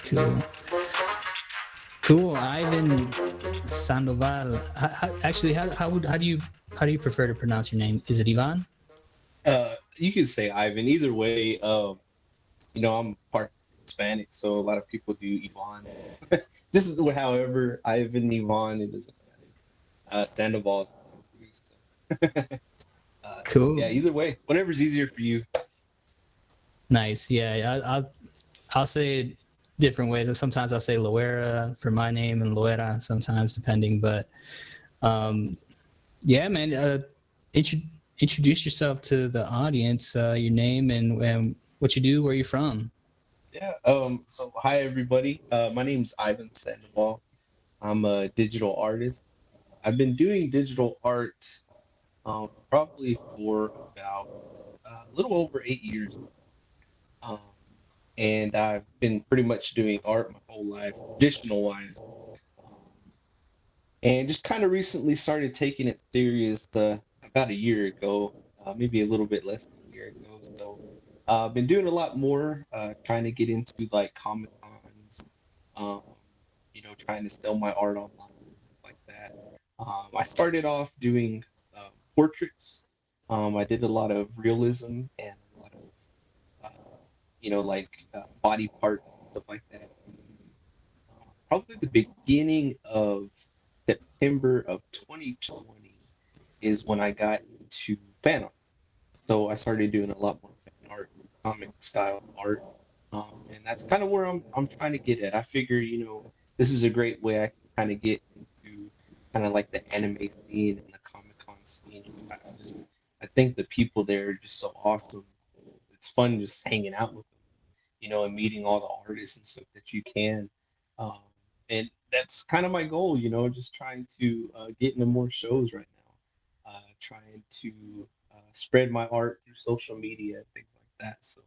Cool. Cool. Ivan Sandoval. Actually, how do you prefer to pronounce your name? Is it Ivan? You could say Ivan. Either way, I'm part Hispanic, so a lot of people do Ivan. This is however Ivan Ivan it doesn't matter. Sandoval is fine for me. So, Cool. yeah, either way, whatever's easier for you. Nice. Yeah. I'll say it different ways. And sometimes I'll say Loera for my name and Loera sometimes depending. But yeah, man. Intro- Introduce yourself to the audience. Your name and what you do, where you're from. Yeah. So hi everybody. My name's Ivan Sandoval. I'm a digital artist. I've been doing digital art probably for about a little over 8 years. Um, and I've been pretty much doing art my whole life, traditional wise. Um, and just kind of recently started taking it serious about a year ago, maybe a little bit less than a year ago. So I've been doing a lot more, trying to get into like Comic Cons, um, trying to sell my art online, stuff like that. I started off doing portraits. I did a lot of realism and a lot of, body part stuff like that. Probably the beginning of September of 2020 is when I got into fan art. So I started doing a lot more fan art, comic style art, and that's kind of where I'm trying to get at. I figure, this is a great way I can kind of get into kind of like the anime scene and the Comic Con scene. I think the people there are just so awesome. It's fun just hanging out with them, and meeting all the artists and stuff that you can. Um, and that's kind of my goal, just trying to get into more shows right now, trying to spread my art through social media and things like that. So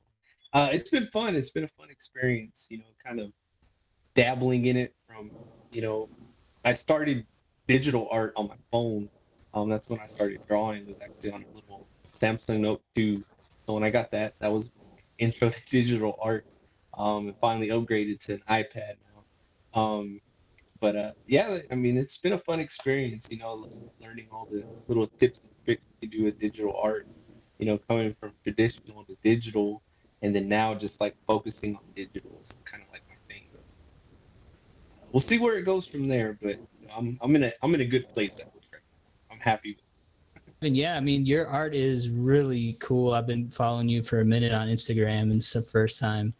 it's been fun. It's been a fun experience, kind of dabbling in it from, you know, I started digital art on my phone. That's when I started drawing. It was actually on a little Samsung Note 2. So when I got that, that was intro to digital art. And finally upgraded to an iPad now. But yeah, I mean, it's been a fun experience, learning all the little tips and tricks to do a digital art, coming from traditional to digital, and then now just like focusing on digital is kind of like my thing. We'll see where it goes from there, but I'm in a good place at this right now. I'm happy with And yeah, I mean, your art is really cool. I've been following you for a minute on Instagram, and it's the first time,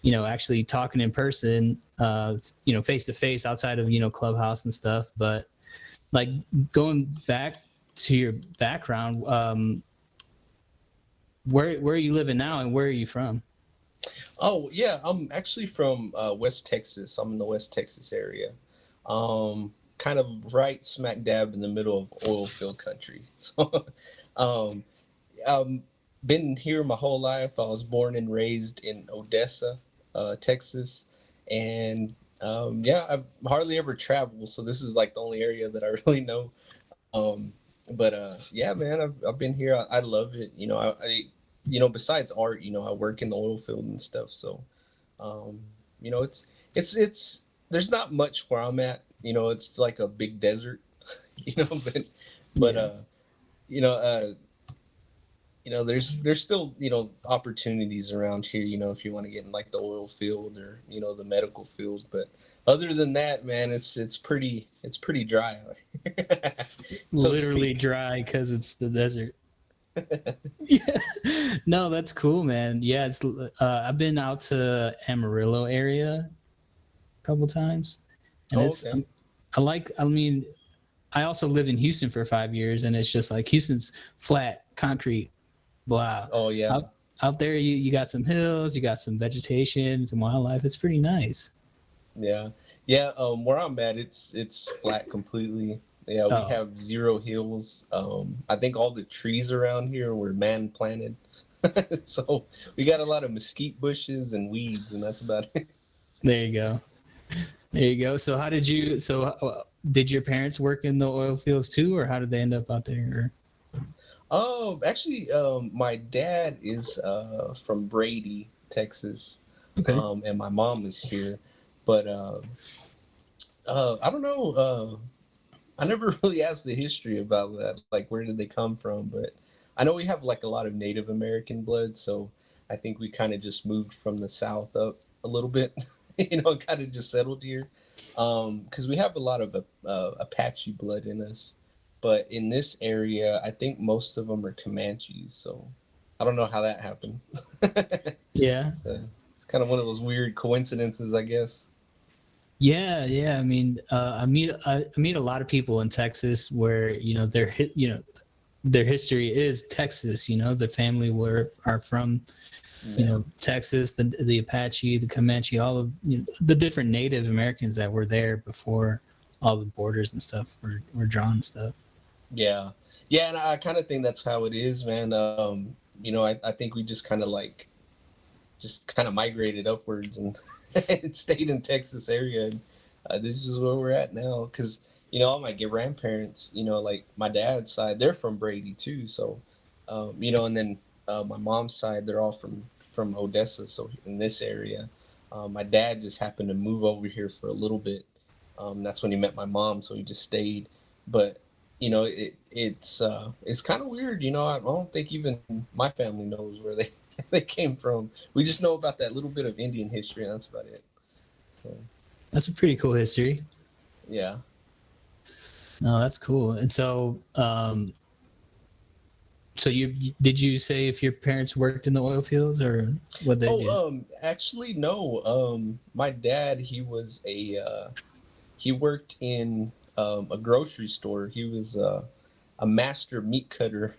actually talking in person, face to face outside of, Clubhouse and stuff. But like going back to your background, where are you living now and where are you from? Oh yeah, I'm actually from West Texas. I'm in the West Texas area, kind of right smack dab in the middle of oil field country. So, um, I've been here my whole life. I was born and raised in Odessa, Texas, and yeah, I've hardly ever traveled. So this is like the only area that I really know. Um, but yeah, man, I've been here. I love it. Besides art, I work in the oil field and stuff. So, it's there's not much where I'm at. It's like a big desert. But Yeah. you know, uh, there's still opportunities around here. If you want to get in like the oil field or the medical field. But other than that, man, it's pretty dry, so to Literally speak. dry because it's the desert. Yeah. No, that's cool, man. Yeah, it's I've been out to Amarillo area a couple times, and Oh, it's okay. I mean, I also lived in Houston for 5 years, and it's just like Houston's flat, concrete, blah. Oh, yeah. Out there, you got some hills, you got some vegetation, some wildlife. It's pretty nice. Yeah, yeah. Where I'm at, it's flat completely. Yeah, we Oh, have zero hills. I think all the trees around here were man planted, so we got a lot of mesquite bushes and weeds, and that's about it. there you go. There you go. So, did your parents work in the oil fields too, or how did they end up out there? Actually, my dad is from Brady, Texas, Okay. and my mom is here. But I don't know. I never really asked the history about that. Like, where did they come from? But I know we have like a lot of Native American blood, so I think we kind of just moved from the south up a little bit, kind of just settled here. Because we have a lot of Apache blood in us, but in this area, I think most of them are Comanches. So I don't know how that happened. Yeah. So it's kind of one of those weird coincidences, I guess. Yeah, yeah. I mean, I meet a lot of people in Texas where their history is Texas. The family are from Yeah. Texas, the Apache, the Comanche, all of the different Native Americans that were there before all the borders and stuff were drawn and stuff. Yeah. Yeah, and I kind of think that's how it is, man. I think we just kind of like just kind of migrated upwards and, and stayed in Texas area, and this is where we're at now. Because all my grandparents, like my dad's side, they're from Brady too. So, and then my mom's side, they're all from Odessa, so in this area. My dad just happened to move over here for a little bit. That's when he met my mom, so he just stayed. But it's kind of weird. I don't think even my family knows where they they came from. We just know about that little bit of Indian history, and that's about it. So That's a pretty cool history. yeah. No, that's cool. And so did you say if your parents worked in the oil fields or what they do? Actually, no. My dad, he worked in a grocery store. He was a master meat cutter.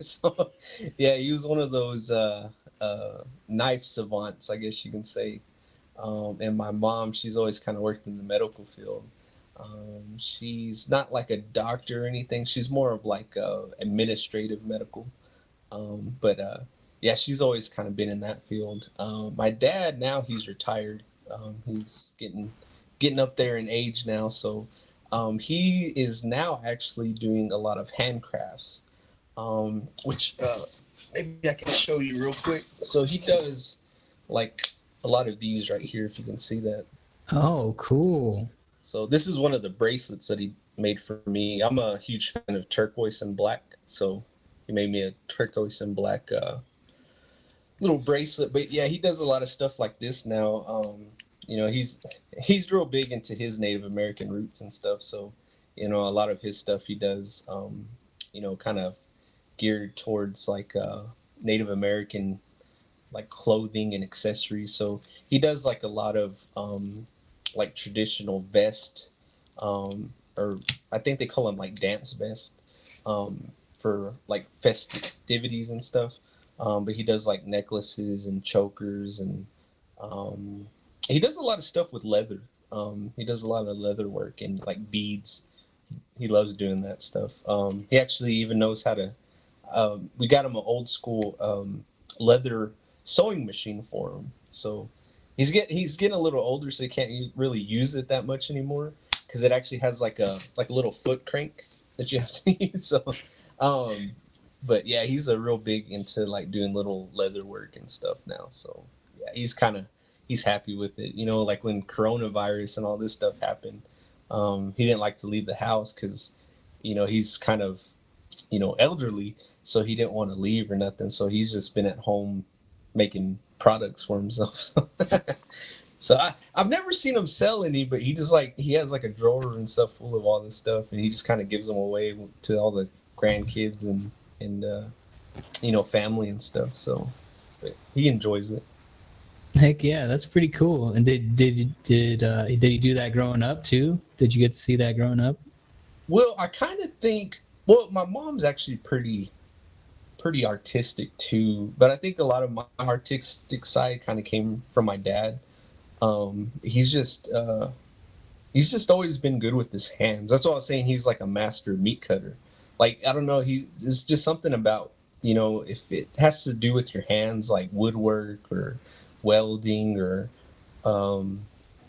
So yeah, he was one of those knife savants, I guess you can say. And my mom, she's always kind of worked in the medical field. She's not like a doctor or anything. She's more of like administrative medical. But yeah, she's always kind of been in that field. My dad now he's retired. He's getting up there in age now, so he is now actually doing a lot of handcrafts, which maybe I can show you real quick. So he does like a lot of these right here, if you can see that. Oh, cool. So this is one of the bracelets that he made for me. I'm a huge fan of turquoise and black, so he made me a turquoise and black little bracelet. But yeah, he does a lot of stuff like this now. He's real big into his Native American roots and stuff. So a lot of his stuff he does, kind of geared towards like Native American like clothing and accessories. So he does like a lot of like traditional vest, or I think they call them like dance vest, for like festivities and stuff. But he does like necklaces and chokers, and um, he does a lot of stuff with leather. He does a lot of leather work and like beads. He loves doing that stuff. He actually even knows how to. We got him an old school leather sewing machine for him. So he's getting a little older, so he can't really use it that much anymore because it actually has like a little foot crank that you have to use. So, um, but yeah, he's a real big into like doing little leather work and stuff now. So yeah, he's happy with it. Like when coronavirus and all this stuff happened, he didn't like to leave the house because he's kind of elderly, so he didn't want to leave or nothing. So he's just been at home making products for himself. So I've never seen him sell any, but he has like a drawer and stuff full of all this stuff, and he just kind of gives them away to all the grandkids and family and stuff. So but he enjoys it. Heck yeah, that's pretty cool. And did you do that growing up too? Did you get to see that growing up? Well, I kind of think. Well, my mom's actually pretty artistic too, but I think a lot of my artistic side kind of came from my dad. He's just always been good with his hands. That's why I was saying he's like a master meat cutter. Like I don't know, it's just something about if it has to do with your hands, like woodwork or welding or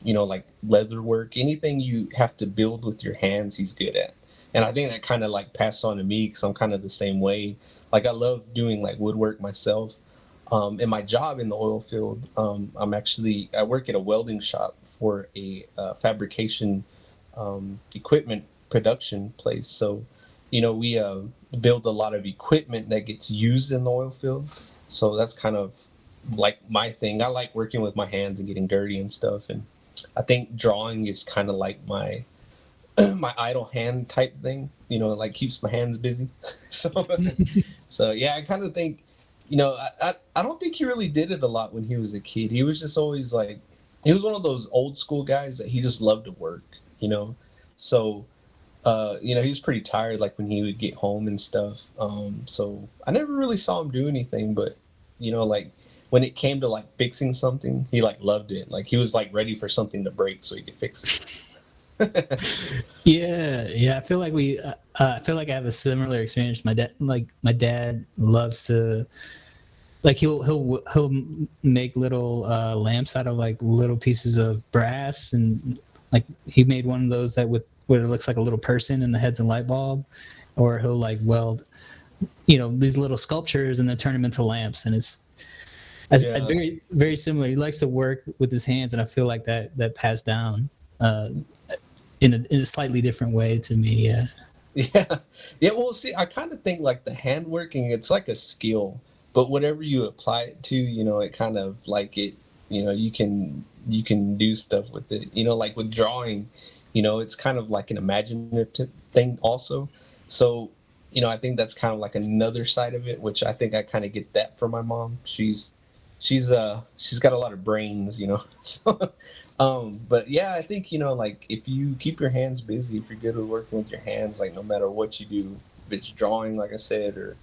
like leather work, anything you have to build with your hands, he's good at. And I think that kind of like passed on to me because I'm kind of the same way. Like I love doing like woodwork myself. In my job in the oil field, I work at a welding shop for a fabrication equipment production place. So, we build a lot of equipment that gets used in the oil field. So that's kind of like my thing. I like working with my hands and getting dirty and stuff. And I think drawing is kind of like my my idle hand type thing. It like keeps my hands busy. so so yeah, I kind of think, I don't think he really did it a lot when he was a kid. He was just always like, he was one of those old school guys that he just loved to work, So, he was pretty tired like when he would get home and stuff. So I never really saw him do anything, but, like when it came to like fixing something, he like loved it. Like he was like ready for something to break so he could fix it. Yeah. I feel like I feel like I have a similar experience. My dad loves to, like, he'll make little lamps out of like little pieces of brass, and like he made one of those where it looks like a little person and the head's a light bulb, or he'll like weld, these little sculptures and then turn them into lamps, and it's very very similar. He likes to work with his hands, and I feel like that passed down. In a slightly different way to me. Yeah. Yeah. Yeah. Well, see, I kind of think like the handworking, it's like a skill, but whatever you apply it to, it kind of like you can do stuff with it. Like with drawing, it's kind of like an imaginative thing also. So, I think that's kind of like another side of it, which I think I kind of get that from my mom. She's got a lot of brains. So, but yeah, I think, like if you keep your hands busy, if you're good at working with your hands, like no matter what you do, if it's drawing, like I said, or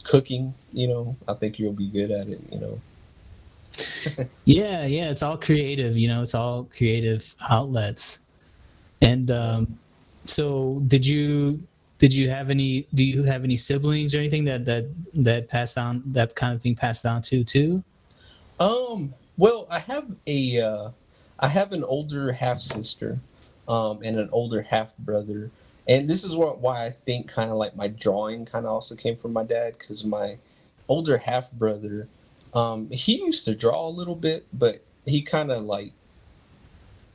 cooking, I think you'll be good at it. Yeah, it's all creative. It's all creative outlets. And so, do you have any siblings or anything that passed down, that kind of thing passed down to too? Well, I have an older half sister, and an older half brother, and this is why I think kind of like my drawing kind of also came from my dad, because my older half brother, he used to draw a little bit, but he kind of like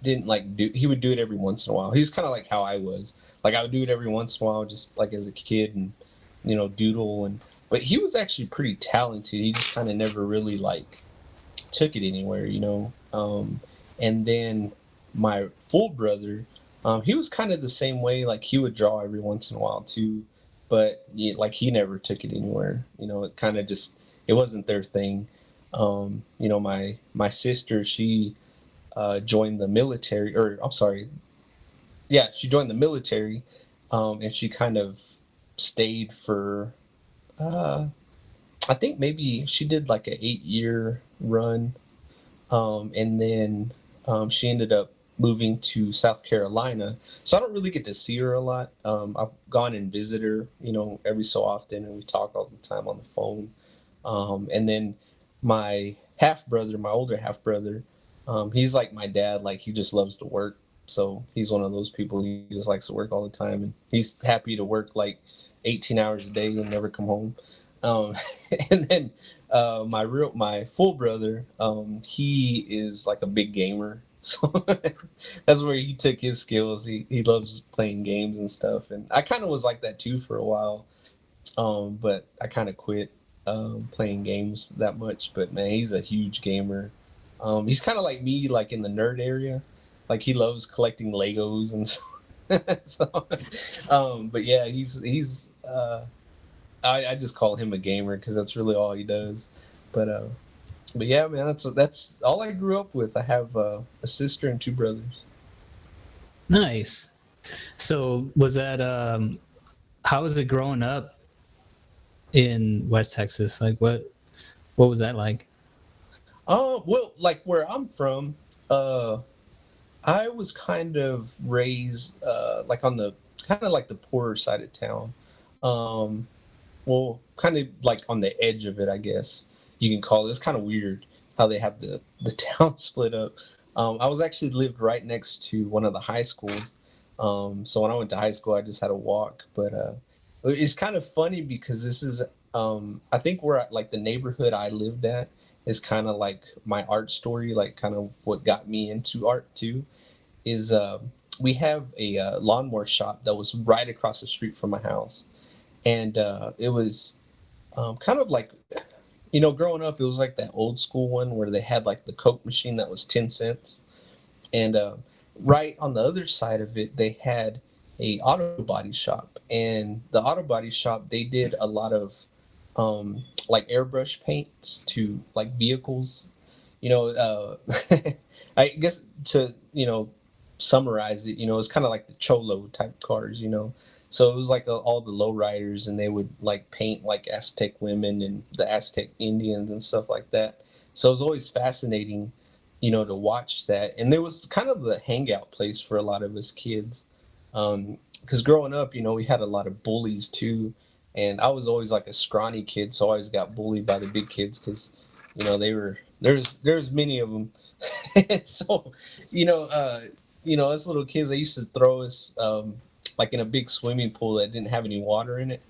didn't like do. He would do it every once in a while. He was kind of like how I was. Like I would do it every once in a while, just like as a kid, and doodle and. But he was actually pretty talented. He just kind of never really like took it anywhere. And then my full brother, he was kind of the same way. Like he would draw every once in a while too, but like he never took it anywhere. It kind of just it wasn't their thing. My sister, she joined the military, or I'm sorry, yeah, she joined the military, and she kind of stayed for. I think maybe she did like an 8-year run, and then she ended up moving to South Carolina. So I don't really get to see her a lot. I've gone and visit her, every so often, and we talk all the time on the phone. And then my half brother, my older half brother, he's like my dad. Like he just loves to work. So he's one of those people. He just likes to work all the time, and he's happy to work like 18 hours a day and never come home. Um, and then my full brother, he is like a big gamer. So that's where he took his skills. He loves playing games and stuff. And I kind of was like that too for a while. But I kind of quit playing games that much. But man, he's a huge gamer. He's kind of like me, like in the nerd area. Like he loves collecting Legos and stuff. So, but yeah, I just call him a gamer because that's really all he does. But yeah, man, that's all I grew up with. I have a sister and two brothers. Nice. So was that how was it growing up in West Texas? Like what was that like? Well, like where I'm from, I was kind of raised like on the kind of like the poorer side of town. Um, well, kind of like on the edge of it, I guess you can call it. It's kind of weird how they have the town split up. I was actually lived right next to one of the high schools. So when I went to high school, I just had to walk. But It's kind of funny because this is, I think where like the neighborhood I lived at is kind of like my art story, like kind of what got me into art too. Is we have a lawnmower shop that was right across the street from my house, and it was kind of like, growing up, it was like that old school one where they had like the Coke machine that was 10 cents, and right on the other side of it they had a auto body shop, and the auto body shop, they did a lot of like airbrush paints to like vehicles, I guess to summarize it, it's kind of like the cholo type cars, so it was like all the lowriders, and they would like paint like Aztec women and the Aztec Indians and stuff like that. So it was always fascinating, to watch that. And there was kind of the hangout place for a lot of us kids. Because growing up, we had a lot of bullies too. And I was always like a scrawny kid, so I always got bullied by the big kids because, there's many of them. And so, you know, uh, us little kids, they used to throw us like in a big swimming pool that didn't have any water in it.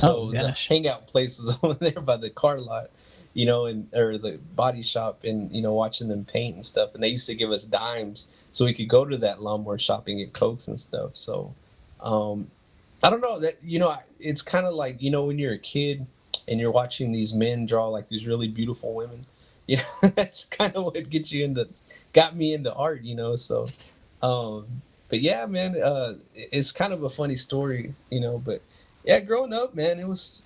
Oh So the gosh. hangout place was over there by the car lot, and or the body shop, and watching them paint and stuff. And they used to give us dimes so we could go to that lawnmower shop and get cokes and stuff. So um, I don't know that it's kind of like when you're a kid and you're watching these men draw like these really beautiful women. That's kind of what got me into art. So um, but yeah, man, it's kind of a funny story. But yeah, growing up, man, it was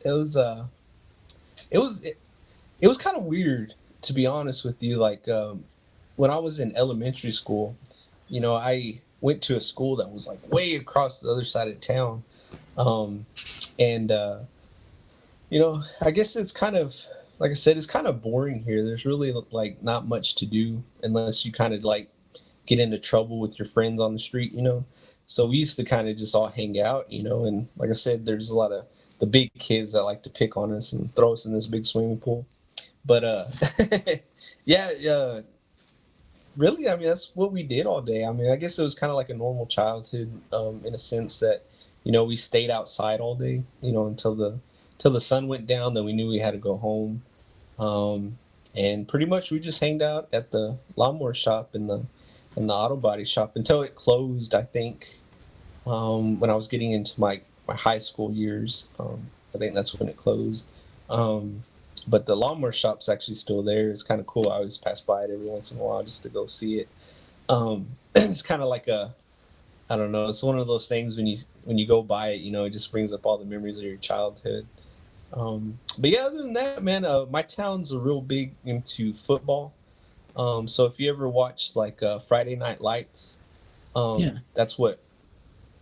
kind of weird, to be honest with you. Like when I was in elementary school, I went to a school that was like way across the other side of town, um, and I guess it's kind of, like I said, it's kind of boring here. There's really like not much to do unless you kind of like get into trouble with your friends on the street. So we used to kind of just all hang out, and like I said, there's a lot of the big kids that like to pick on us and throw us in this big swimming pool. But yeah, really, I mean, that's what we did all day. I mean, I guess it was kind of like a normal childhood, in a sense that, we stayed outside all day, until the sun went down. Then we knew we had to go home, um, and pretty much we just hanged out at the lawnmower shop and the auto body shop until it closed. I think when I was getting into my high school years, I think that's when it closed. Um, but the lawnmower shop's actually still there. It's kind of cool. I always pass by it every once in a while just to go see it. It's kind of like I don't know. It's one of those things when you go by it, it just brings up all the memories of your childhood. But yeah, other than that, man, my town's a real big into football. So if you ever watch like Friday Night Lights, Yeah. that's what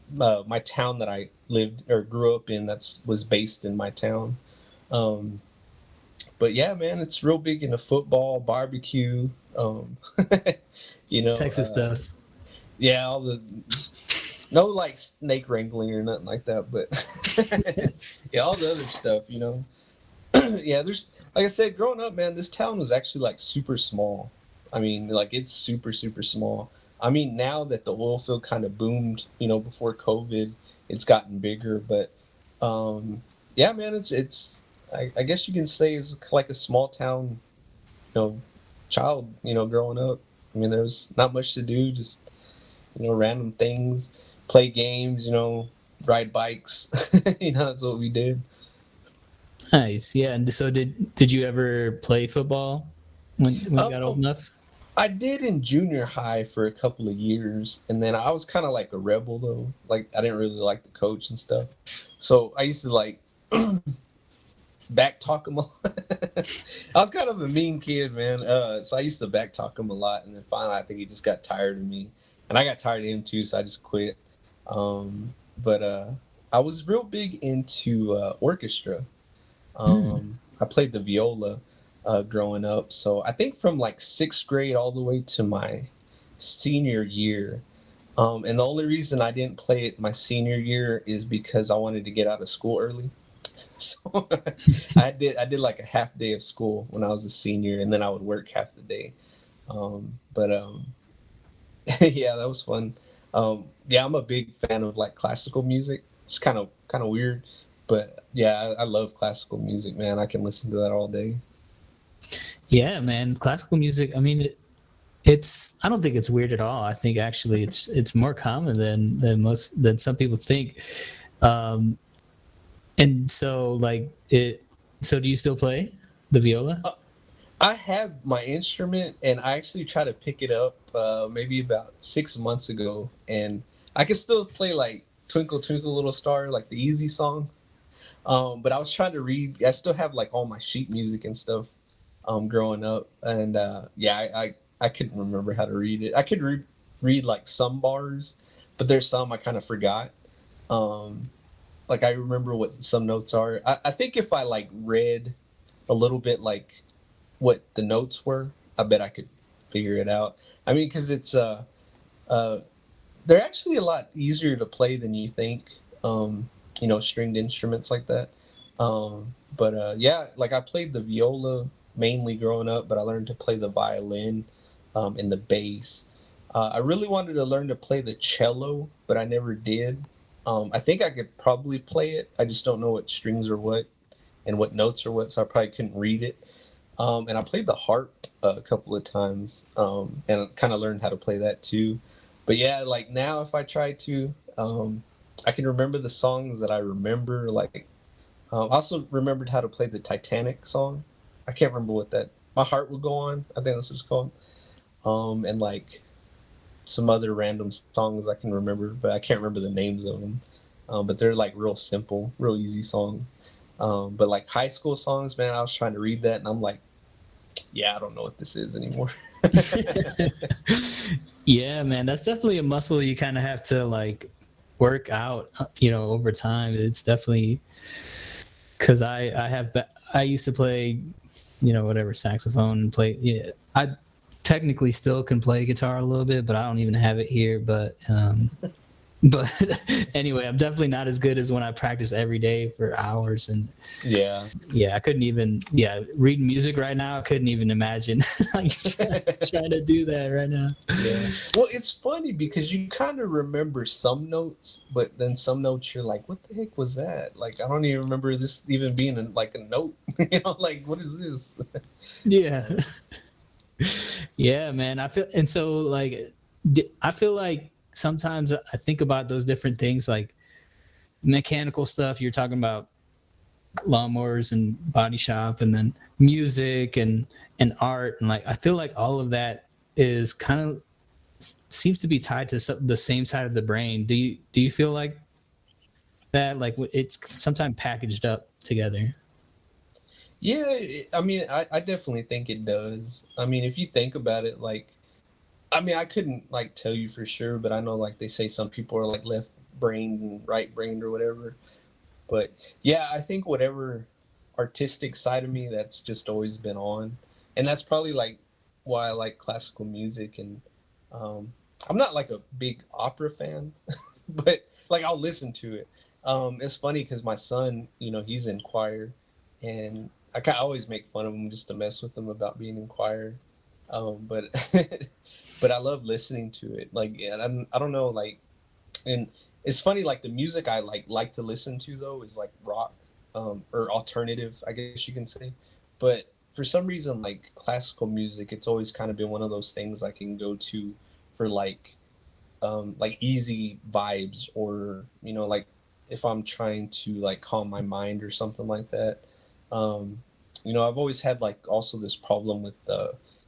my town that I lived or grew up in. That's was based in my town. Um, but yeah, man, it's real big into football, barbecue. You know, Texas uh, stuff. yeah, all the no like snake wrangling or nothing like that, but yeah, all the other stuff. Yeah, there's like I said, growing up, man, this town was actually like super small. I mean, like it's super super small. I mean, now that the oil field kind of boomed, before COVID, it's gotten bigger. But yeah, man, it's I guess you can say it's like a small town, know, child, growing up. I mean, there's not much to do, just random things, play games, ride bikes. That's what we did. Nice. Yeah. And so did you ever play football when you got old Um, enough? I did in junior high for a couple of years, and then I was kind of like a rebel though. Like I didn't really like the coach and stuff, so I used to like back talk him a lot. I was kind of a mean kid, man. So I used to back talk him a lot, and then finally I think he just got tired of me, and I got tired of him too, so I just quit. But I was real big into orchestra. Hmm. I played the viola growing up, so I think from like sixth grade all the way to my senior year. And the only reason I didn't play it my senior year is because I wanted to get out of school early. So I did like a half day of school when I was a senior, and then I would work half the day. But yeah, that was fun. Yeah, I'm a big fan of like classical music. It's kind of weird, But yeah, I love classical music, man. I can listen to that all day. Yeah, man, classical music. I mean, it's I don't think it's weird at all. I think actually it's more common than some people think. Um, and so like it. So do you still play the viola? Uh, I have my instrument, and I actually tried to pick it up maybe about 6 months ago, and I can still play like "Twinkle Twinkle Little Star," like the easy song. But I was trying to read. I still have like all my sheet music and stuff growing up, and yeah, I couldn't remember how to read it. I could read like some bars, but there's some I kind of forgot. Um, like I remember what some notes are. I think if I like read a little bit like what the notes were, I bet I could figure it out. I mean, because it's uh they're actually a lot easier to play than you think. Stringed instruments like that. But yeah, like I played the viola mainly growing up, but I learned to play the violin and the bass. I really wanted to learn to play the cello, but I never did. I think I could probably play it. I just don't know what strings are what and what notes are what, so I probably couldn't read it. And I played the harp a couple of times, and kind of learned how to play that too. But yeah, like now if I try to, I can remember the songs that I remember. Like I also remembered how to play the Titanic song. I can't remember what that. My heart will go on. I think that's what it's called. And like some other random songs I can remember, but I can't remember the names of them. But they're like real simple, real easy songs. But like high school songs, man, I was trying to read that, and I'm like, yeah, I don't know what this is anymore. Yeah, man, that's definitely a muscle you kind of have to like work out, over time. It's definitely because I used to play, whatever saxophone and play. Yeah, I technically still can play guitar a little bit, but I don't even have it here. But anyway, I'm definitely not as good as when I practice every day for hours. And Yeah. yeah, I couldn't even, reading music right now. I couldn't even imagine like trying to do that right now. Yeah. Well, it's funny because you kind of remember some notes, but then some notes you're like, what the heck was that? Like, I don't even remember this even being like a note. Like, what is this? Yeah. Yeah, man. And so like, I feel like sometimes I think about those different things like mechanical stuff. You're talking about lawnmowers and body shop, and then music and art, and like I feel like all of that is kind of seems to be tied to the same side of the brain. Do you feel like that? Like it's sometimes packaged up together. Yeah, I mean, I definitely think it does. I mean, if you think about it, like, I mean, I couldn't like tell you for sure, but I know like they say some people are like left brained and right brained or whatever. But yeah, I think whatever artistic side of me that's just always been on, and that's probably like why I like classical music. And um, I'm not like a big opera fan, but like I'll listen to it. It's funny because my son, he's in choir, and I always make fun of him just to mess with him about being in choir. But but I love listening to it. Like, yeah, I don't know, like, and it's funny, like the music I like to listen to though is like rock, or alternative, I guess you can say. But for some reason, like classical music, it's always kind of been one of those things I can go to for like easy vibes, or like if I'm trying to like calm my mind or something like that. Um, I've always had like also this problem with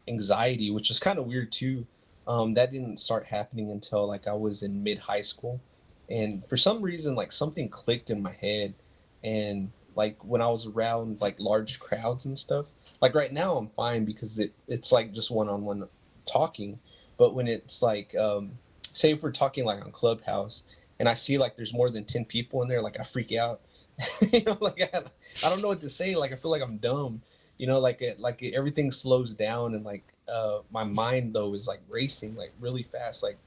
anxiety, which is kind of weird too. That didn't start happening until like I was in mid high school, and for some reason like something clicked in my head, and like when I was around like large crowds and stuff, like right now I'm fine because it's like just one on one talking, but when it's like say if we're talking like on Clubhouse and I see like there's more than 10 people in there, like I freak out. Like I don't know what to say. Like I feel like I'm dumb. Like everything slows down, and like my mind though is like racing like really fast. Like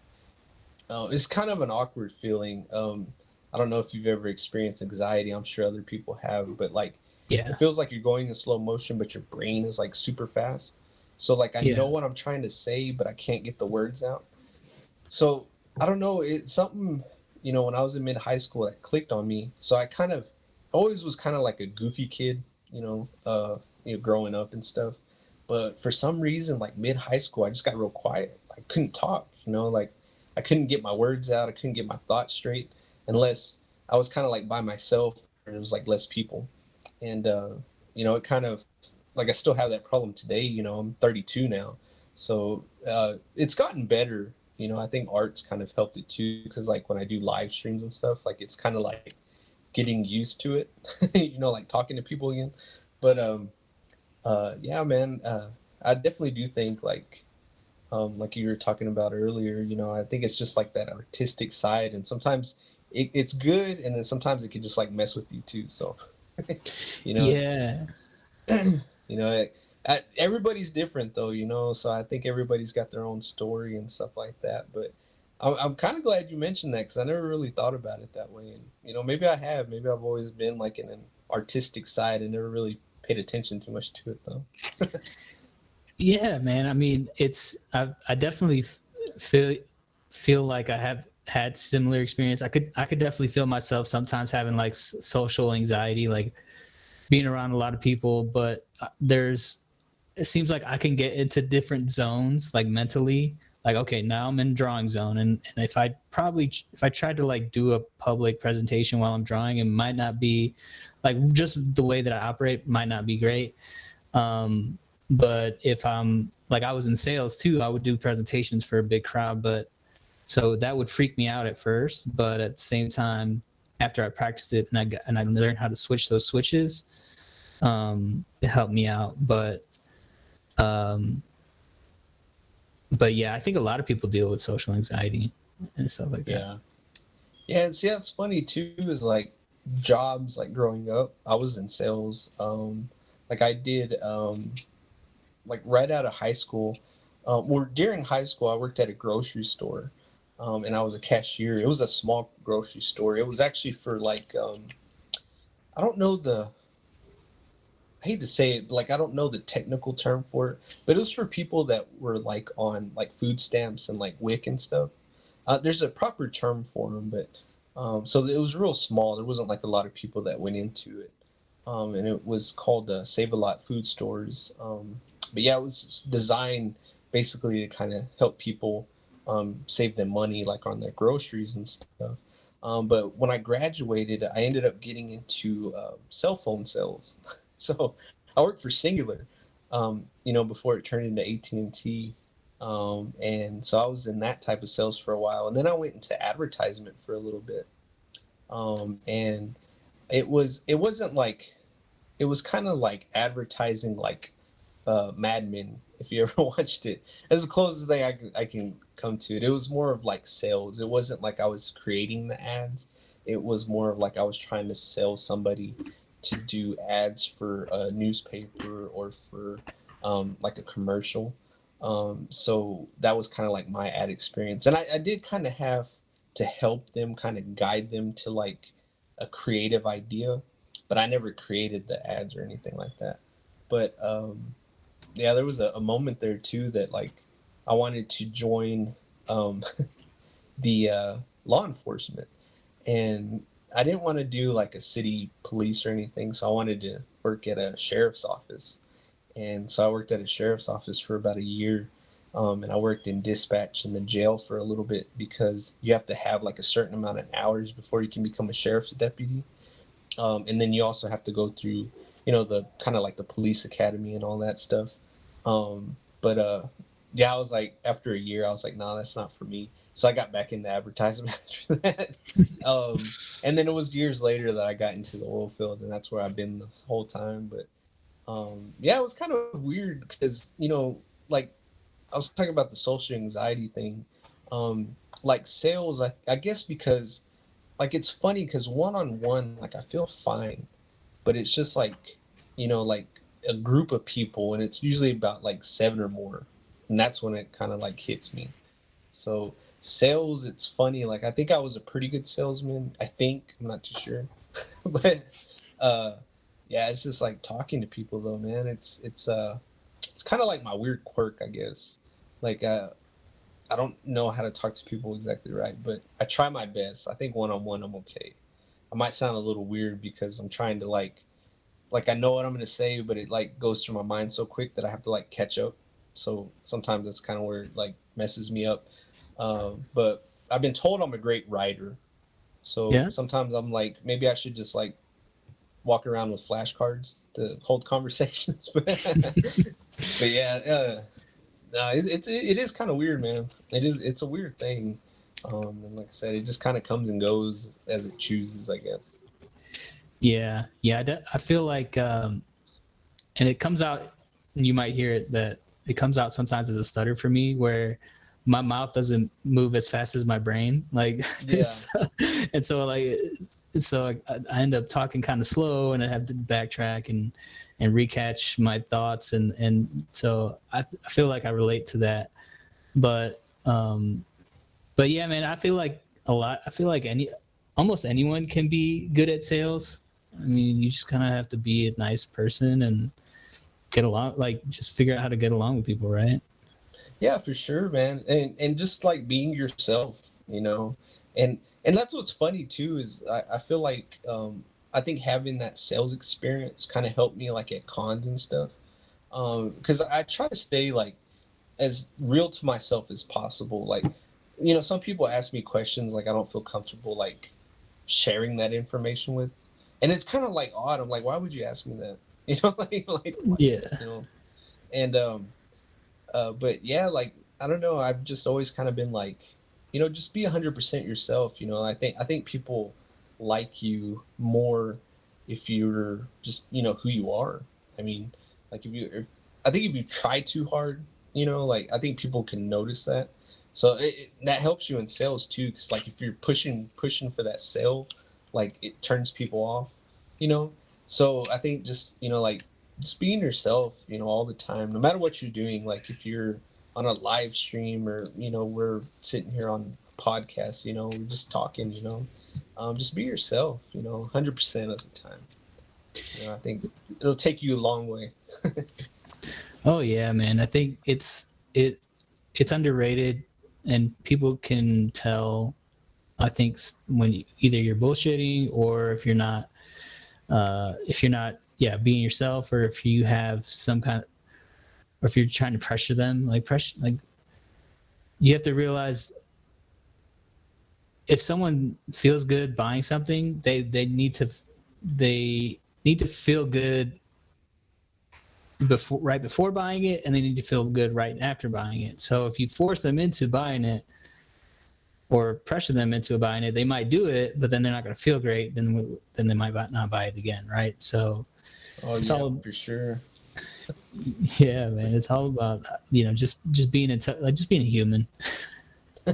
it's kind of an awkward feeling. I don't know if you've ever experienced anxiety. I'm sure other people have, but like Yeah. it feels like you're going in slow motion, but your brain is like super fast. So like I know Yeah. what I'm trying to say, but I can't get the words out. So I don't know. It's something, when I was in mid high school that clicked on me. So I kind of always was kind of like a goofy kid, growing up and stuff. But for some reason, like mid high school, I just got real quiet. I couldn't talk, like I couldn't get my words out. I couldn't get my thoughts straight unless I was kind of like by myself and it was like less people. And, it kind of like I still have that problem today. I'm 32 now. So it's gotten better. I think art's kind of helped it too because like when I do live streams and stuff, like it's kind of like getting used to it, like talking to people again. But yeah, man, I definitely do think like you were talking about earlier, I think it's just like that artistic side, and sometimes it's good, and then sometimes it can just like mess with you too. So, it's Yeah. everybody's different though, so I think everybody's got their own story and stuff like that. But I'm kind of glad you mentioned that because I never really thought about it that way. And maybe I've always been like in an artistic side and never really paid attention too much to it though. Yeah, man. I mean, I definitely feel like I have had similar experience. I could definitely feel myself sometimes having like social anxiety, like being around a lot of people. But it seems like I can get into different zones, like mentally. Like, okay, now I'm in drawing zone, and if I tried to like do a public presentation while I'm drawing, it might not be like just the way that I operate might not be great. But if I'm like I was in sales too, I would do presentations for a big crowd, but so that would freak me out at first. But at the same time, after I practiced it and I learned how to switch those switches, it helped me out. Um, but yeah, I think a lot of people deal with social anxiety and stuff like that. Yeah, and see that's funny too is like jobs like growing up. I was in sales. Like I did like right out of high school, or during high school, I worked at a grocery store, and I was a cashier. It was a small grocery store. It was actually for like, I don't know I hate to say it, like I don't know the technical term for it, but it was for people that were like on like food stamps and like WIC and stuff. There's a proper term for them, but so it was real small. There wasn't like a lot of people that went into it, and it was called Save a Lot Food Stores. But yeah, it was designed basically to kind of help people save them money, like on their groceries and stuff. But when I graduated, I ended up getting into cell phone sales. So I worked for Singular, before it turned into AT&T. And so I was in that type of sales for a while, and then I went into advertisement for a little bit. And it wasn't like it was kind of like advertising like Mad Men, if you ever watched it. As the closest thing I can come to it. It was more of like sales. It wasn't like I was creating the ads. It was more of like I was trying to sell somebody to do ads for a newspaper or for like a commercial. So that was kind of like my ad experience. And I did kind of have to help them kind of guide them to like a creative idea, but I never created the ads or anything like that. But yeah, there was a moment there too that like I wanted to join um, the law enforcement, and I didn't want to do like a city police or anything, so I wanted to work at a sheriff's office. And so I worked at a sheriff's office for about a year, and I worked in dispatch in the jail for a little bit because you have to have like a certain amount of hours before you can become a sheriff's deputy. And then you also have to go through, the kind of like the police academy and all that stuff. But yeah, I was like, after a year, I was like, nah, that's not for me. So I got back into advertising after that. And then it was years later that I got into the oil field, and that's where I've been this whole time. But yeah, it was kind of weird because, like I was talking about the social anxiety thing. Like sales, I guess because like it's funny because one on one, like I feel fine, but it's just like, like a group of people, and it's usually about like seven or more, and that's when it kind of like hits me. So sales, it's funny. Like I think I was a pretty good salesman. I think I'm not too sure, but uh, yeah, it's just like talking to people though, man. It's kind of like my weird quirk, I guess. Like I don't know how to talk to people exactly right, but I try my best. I think one on one I'm okay. I might sound a little weird because I'm trying to like I know what I'm gonna say, but it like goes through my mind so quick that I have to like catch up. So sometimes that's kind of where it like messes me up. But I've been told I'm a great writer. So Yeah. sometimes I'm like, maybe I should just like walk around with flashcards to hold conversations. But yeah, no, it is kind of weird, man. It's a weird thing. And like I said, it just kind of comes and goes as it chooses, I guess. Yeah, yeah. I feel like, and it comes out. You might hear it that it comes out sometimes as a stutter for me, where my mouth doesn't move as fast as my brain. Like, Yeah. and so like, so I end up talking kind of slow, and I have to backtrack and recatch my thoughts, and so I feel like I relate to that. But but yeah, man, I feel like I feel like almost anyone can be good at sales. I mean, you just kind of have to be a nice person and get along, like just figure out how to get along with people, right? Yeah, for sure, man. And just like being yourself, you know. And that's what's funny too is I feel like I think having that sales experience kind of helped me like at cons and stuff. Because I try to stay like as real to myself as possible. Like, you know, some people ask me questions like I don't feel comfortable like sharing that information with. And it's kind of like odd. I'm like, why would you ask me that? You know, like what, Yeah. you know. And but yeah, like I don't know. I've just always kind of been like, you know, just be 100% yourself. You know, I think people like you more if you're just who you are. I mean, like I think if you try too hard, like I think people can notice that. So that helps you in sales too, because like if you're pushing for that sale, like it turns people off, you know. So I think just like just being yourself, all the time, no matter what you're doing. Like if you're on a live stream or we're sitting here on a podcast, we're just talking, just be yourself, 100% of the time. I think it'll take you a long way. Oh yeah, man. I think it's underrated, and people can tell. I think when either you're bullshitting or if you're not, yeah, being yourself, or if you have some kind of, or if you're trying to pressure them, like you have to realize if someone feels good buying something, they need to feel good right before buying it, and they need to feel good right after buying it. So if you force them into buying it or pressure them into buying it, they might do it, but then they're not going to feel great. Then they might not buy it again, right? So Oh it's yeah, all, for sure. yeah, man. It's all about just being like just being a human, Yeah,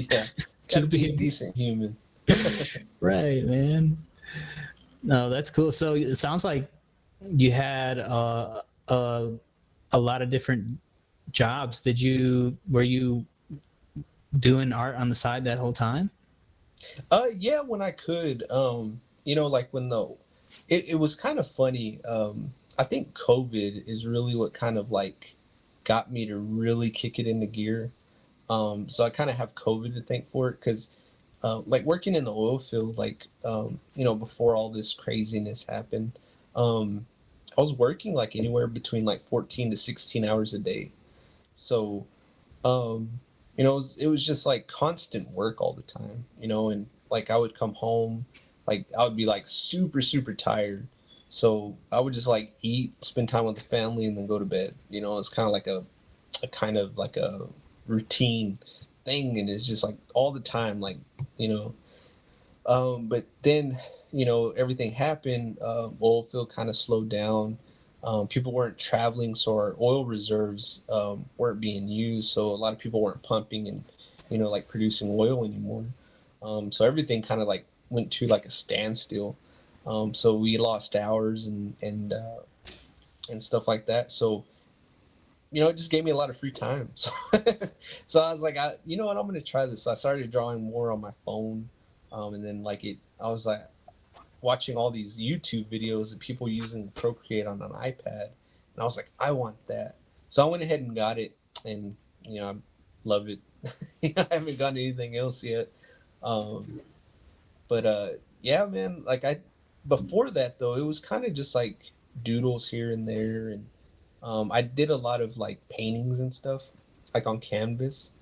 gotta just be a being decent human. right, man. No, that's cool. So it sounds like you had a lot of different jobs. Were you doing art on the side that whole time? Yeah, when I could, like when it was kind of funny. I think COVID is really what kind of like got me to really kick it into gear. So I kind of have COVID to thank for it because, like working in the oil field, like, before all this craziness happened, I was working like anywhere between like 14 to 16 hours a day. So, um, it was just like constant work all the time, and like I would come home, like I would be like super, super tired. So I would just like eat, spend time with the family, and then go to bed. It's kind of like a kind of like a routine thing, and it's just like all the time, like you know. But then everything happened. Oil field kind of slowed down. People weren't traveling, so our oil reserves weren't being used. So a lot of people weren't pumping and like producing oil anymore. So everything kind of like went to like a standstill. So we lost hours and stuff like that. So it just gave me a lot of free time. So, so I was like, you know what, I'm gonna try this. So I started drawing more on my phone, and then I was like watching all these YouTube videos of people using Procreate on an iPad, and I was like, I want that. So I went ahead and got it, and I love it. I haven't gotten anything else yet, but Yeah, man. Like before that though, it was kind of just like doodles here and there, and I did a lot of like paintings and stuff, like on canvas.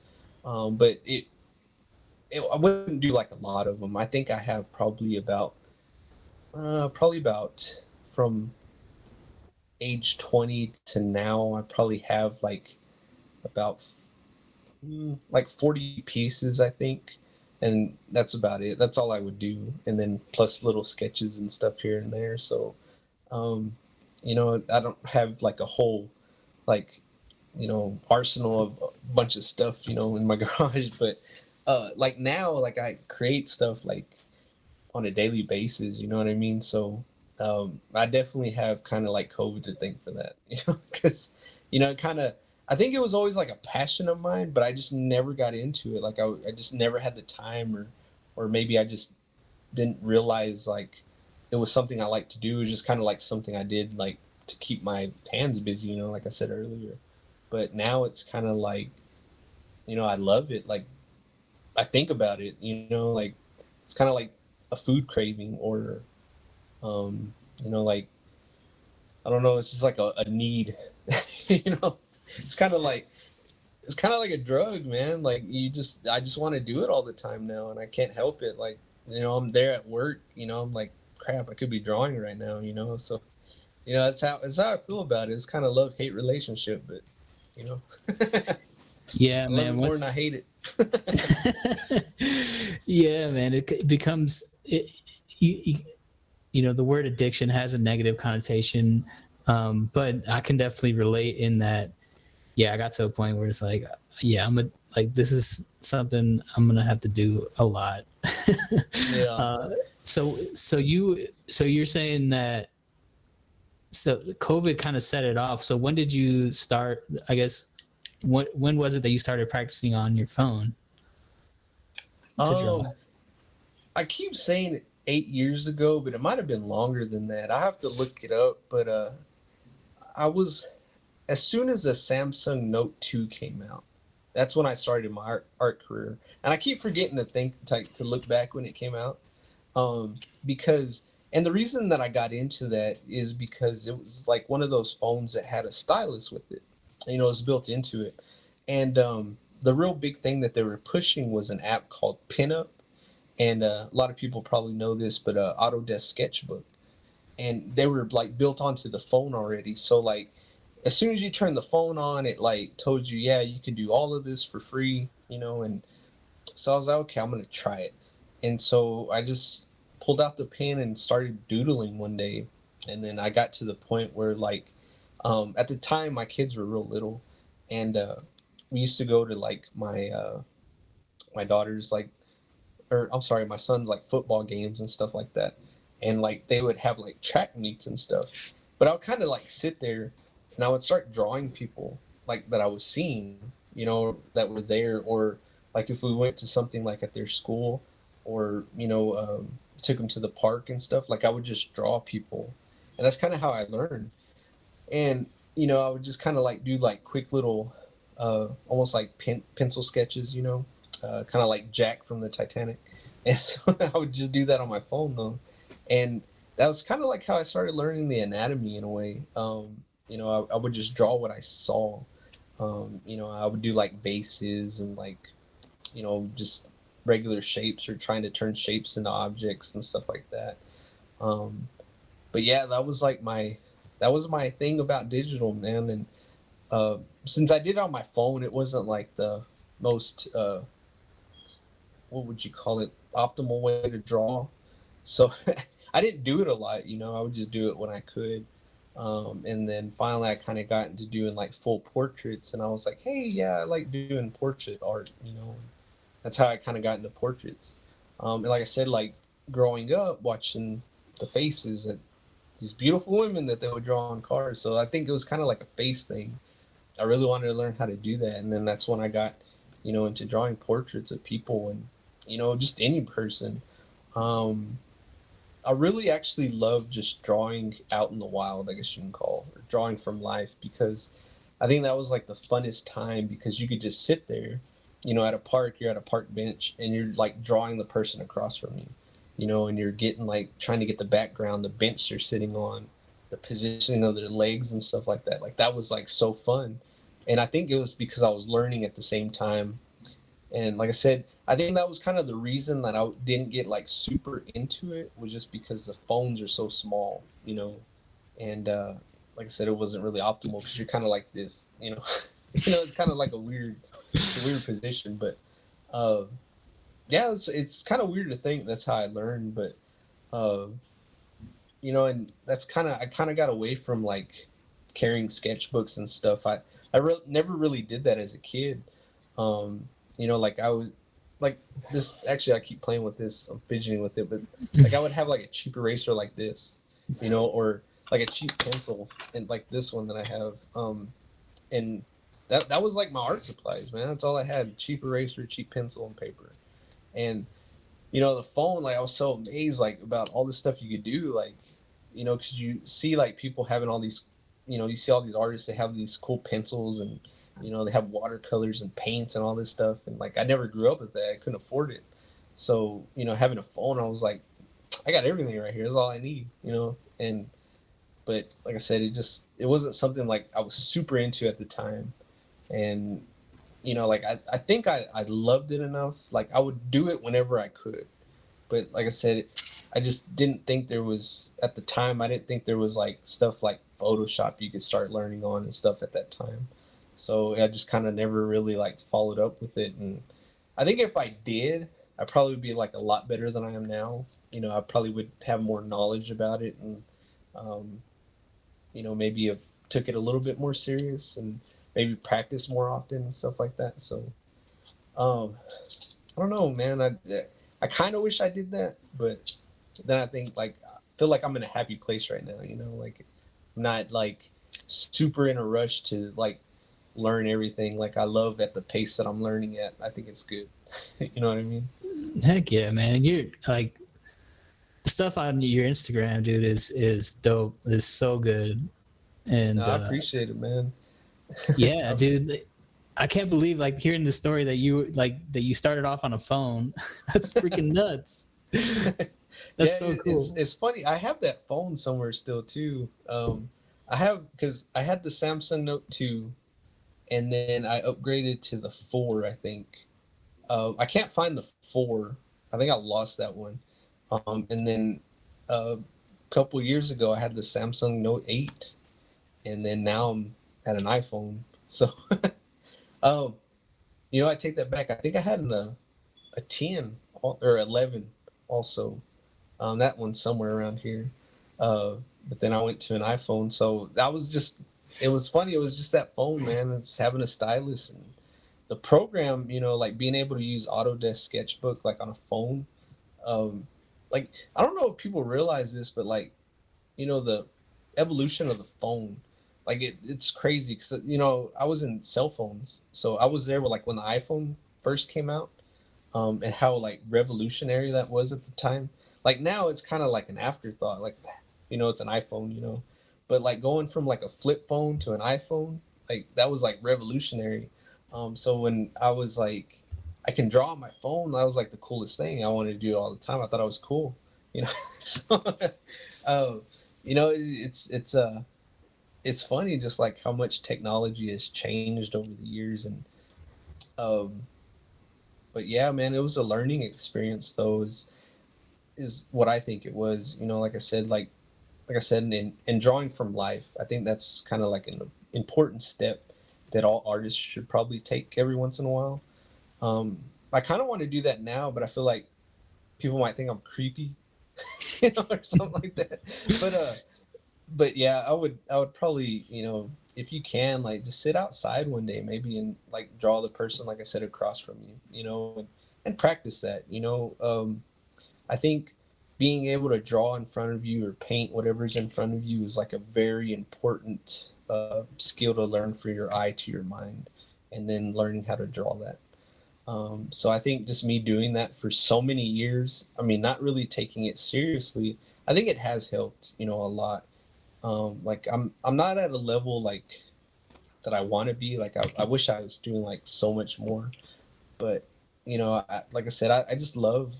But I wouldn't do like a lot of them. I think I have probably about from age 20 to now, I probably have like about like 40 pieces, I think. And that's about it. That's all I would do. And then plus little sketches and stuff here and there. So, um, I don't have like a whole, like, arsenal of a bunch of stuff, in my garage. But, like now, like I create stuff like on a daily basis, you know what I mean? So, I definitely have kind of like COVID to thank for that, because, it kind of, I think it was always like a passion of mine, but I just never got into it. Like I just never had the time, or maybe I just didn't realize like it was something I liked to do. It was just kind of like something I did like to keep my hands busy, like I said earlier. But now it's kind of like, I love it. Like I think about it, like it's kind of like a food craving, or like I don't know, it's just like a need. you know, it's kind of like a drug, man. Like I just want to do it all the time now, and I can't help it. Like I'm there at work, I'm like, crap, I could be drawing right now, So that's how I feel about it. It's kind of love hate relationship, but you know, Yeah, I love it man. more than I hate it. Yeah, man. It becomes you, the word addiction has a negative connotation, but I can definitely relate in that. Yeah, I got to a point where it's like, yeah, like this is something I'm gonna have to do a lot. Yeah. So you're saying that, so COVID kind of set it off. So when did you start? I guess when was it that you started practicing on your phone to draw? Um, I keep saying 8 years ago, but it might have been longer than that. I have to look it up, but I was as soon as the Samsung Note 2 came out, that's when I started my art career. And I keep forgetting to to look back when it came out. Because and the reason that I got into that is because it was like one of those phones that had a stylus with it. It was built into it. And the real big thing that they were pushing was an app called Pinup. And a lot of people probably know this, but Autodesk Sketchbook. And they were like built onto the phone already. So like as soon as you turn the phone on, it like told you, yeah, you can do all of this for free, and so I was like, okay, I'm gonna try it. And so I just pulled out the pen and started doodling one day. And then I got to the point where like at the time my kids were real little, and we used to go to like my daughter's like, or I'm sorry, my son's like football games and stuff like that. And like they would have like track meets and stuff. But I would kind of like sit there and I would start drawing people like that I was seeing, that were there. Or like if we went to something like at their school, or, took them to the park and stuff, like I would just draw people. And that's kind of how I learned. And, I would just kind of like do like quick little, almost like pencil sketches, kind of like Jack from the Titanic. And so I would just do that on my phone though. And that was kind of like how I started learning the anatomy in a way. I would just draw what I saw. I would do like bases and like, just regular shapes, or trying to turn shapes into objects and stuff like that. Um, but yeah, that was my thing about digital, man. And since I did it on my phone, it wasn't like the most what would you call it, optimal way to draw. So I didn't do it a lot, I would just do it when I could. And then finally I kind of got into doing like full portraits, and I was like, hey, yeah, I like doing portrait art. That's how I kind of got into portraits. And like I said, like growing up watching the faces that these beautiful women that they would draw on cars. So I think it was kind of like a face thing. I really wanted to learn how to do that. And then that's when I got, into drawing portraits of people, and, just any person. Um, I really actually love just drawing out in the wild, I guess you can call, or drawing from life, because I think that was like the funnest time, because you could just sit there, at a park, you're at a park bench, and you're like drawing the person across from you. and you're getting like trying to get the background, the bench they're sitting on, the positioning of their legs and stuff like that. Like that was like so fun. And I think it was because I was learning at the same time. And like I said, I think that was kind of the reason that I didn't get like super into it, was just because the phones are so small. And like I said, it wasn't really optimal because you're kind of like this. It's kind of like it's a weird position, but uh, yeah, it's kind of weird to think that's how I learned, but uh, and that's I kind of got away from like carrying sketchbooks and stuff. Never really did that as a kid. Like I was like this. Actually, I keep playing with this. I'm fidgeting with it, but like I would have like a cheap eraser like this, or like a cheap pencil, and like this one that I have. And that was like my art supplies, man. That's all I had: cheap eraser, cheap pencil, and paper. And the phone, like I was so amazed like about all the stuff you could do, like because you see like people having all these, you see all these artists, they have these cool pencils, and they have watercolors and paints and all this stuff, and like I never grew up with that. I couldn't afford it. So having a phone, I was like, I got everything right here. That's all I need. And but like I said, it wasn't something like I was super into at the time. And like I think I loved it enough, like I would do it whenever I could. But like I said, I just didn't think there was, at the time, I didn't think there was like stuff like Photoshop you could start learning on and stuff at that time. So I just kind of never really like followed up with it. And I think if I did, I'd probably be like a lot better than I am now. I probably would have more knowledge about it, and um, maybe have took it a little bit more serious, and maybe practice more often and stuff like that. So um, I don't know, man. I kind of wish I did that, but then I think like I feel like I'm in a happy place right now. Like I'm not like super in a rush to like learn everything. Like I love at the pace that I'm learning at. I think it's good. You know what I mean? Heck yeah, man. You're like, the stuff on your Instagram, dude, is dope. Is so good. No, And I appreciate it, man. yeah, I'm, dude, I can't believe like hearing the story that you started off on a phone. That's freaking nuts. That's yeah, so cool. it's funny. I have that phone somewhere still too. I have, because I had the Samsung Note 2, and then I upgraded to the 4, I think. I can't find the 4. I think I lost that one. And then a couple years ago, I had the Samsung Note 8, and then now I'm at an iPhone. So, um, I take that back. I think I had a 10 or 11 also. That one's somewhere around here. Uh, but then I went to an iPhone. So that was just, it was funny. It was just that phone, man. And just having a stylus and the program, like being able to use Autodesk Sketchbook like on a phone. Um, like, I don't know if people realize this, but like, the evolution of the phone, like it's crazy because, I was in cell phones. So I was there with like when the iPhone first came out, and how like revolutionary that was at the time. Like now it's kind of like an afterthought, like it's an iPhone. But like going from like a flip phone to an iPhone, like that was like revolutionary. So when I was like, I can draw on my phone, that was like the coolest thing. I wanted to do it all the time. I thought I was cool. So, uh, it's funny just like how much technology has changed over the years. And um, but yeah, man, it was a learning experience though. Is what I think it was. Like I said, in drawing from life, I think that's kind of like an important step that all artists should probably take every once in a while. Um, I kind of want to do that now, but I feel like people might think I'm creepy, or something like that. But yeah, I would probably, if you can, like just sit outside one day maybe and like draw the person, like I said, across from you, and practice that. I think being able to draw in front of you or paint whatever's in front of you is like a very important skill to learn for your eye to your mind, and then learning how to draw that. So I think just me doing that for so many years, I mean, not really taking it seriously, I think it has helped, a lot. Like I'm not at a level like that I want to be. Like I wish I was doing like so much more, but like I said, I just love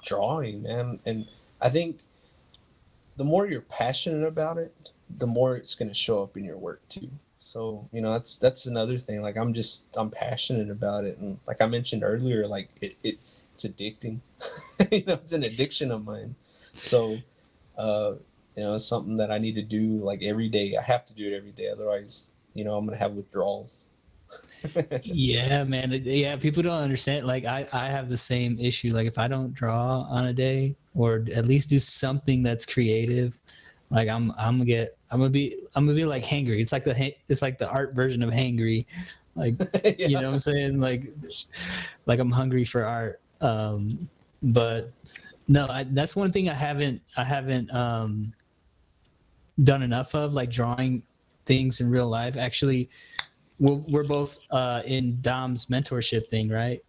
drawing, man. And I think the more you're passionate about it, the more it's going to show up in your work too. So, that's another thing. Like I'm passionate about it, and like I mentioned earlier, like it's addicting. It's an addiction of mine. So, uh, it's something that I need to do like every day. I have to do it every day, otherwise, I'm gonna have withdrawals. Yeah, man. Yeah, people don't understand. Like I have the same issue. Like if I don't draw on a day or at least do something that's creative, like I'm gonna be like hangry. It's like the art version of hangry. Like you know Yeah. what I'm saying? Like I'm hungry for art. But no, that's one thing I haven't done enough of, like drawing things in real life. Actually, we're both in Dom's mentorship thing, right?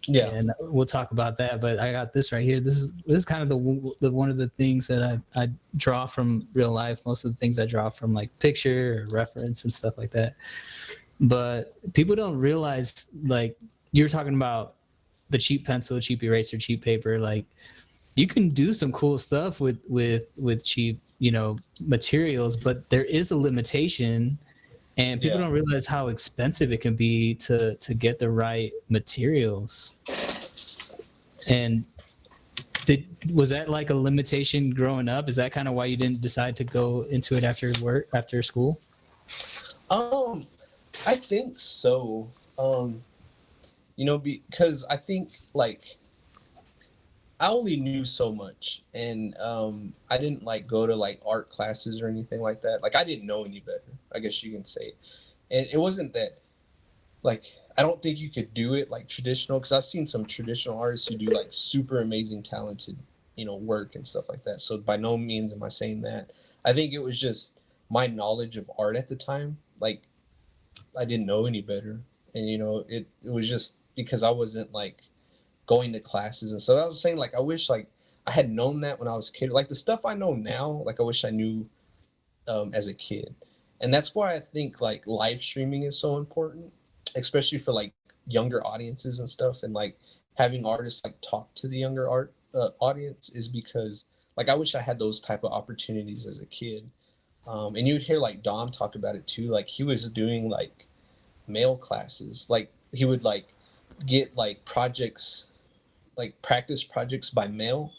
Yeah. And we'll talk about that. But I got this right here. This is kind of the one of the things that I draw from real life. Most of the things I draw from like picture or reference and stuff like that. But people don't realize, like you're talking about the cheap pencil, cheap eraser, cheap paper. Like you can do some cool stuff with cheap materials, but there is a limitation, and people Yeah. don't realize how expensive it can be to get the right materials. And was that like a limitation growing up? Is that kind of why you didn't decide to go into it after school? Um, I think so. Because I think like I only knew so much, and I didn't like go to like art classes or anything like that. Like I didn't know any better, I guess you can say. And it wasn't that like I don't think you could do it like traditional, because I've seen some traditional artists who do like super amazing, talented, work and stuff like that. So by no means am I saying that. I think it was just my knowledge of art at the time. Like I didn't know any better, and it was just because I wasn't like going to classes and so I was saying like I wish like I had known that when I was a kid. Like the stuff I know now, like I wish I knew as a kid. And that's why I think like live streaming is so important, especially for like younger audiences and stuff, and like having artists like talk to the younger art audience is because like I wish I had those type of opportunities as a kid. And you would hear like Dom talk about it too. Like he was doing like mail classes. Like he would like get like projects, like practice projects by mail,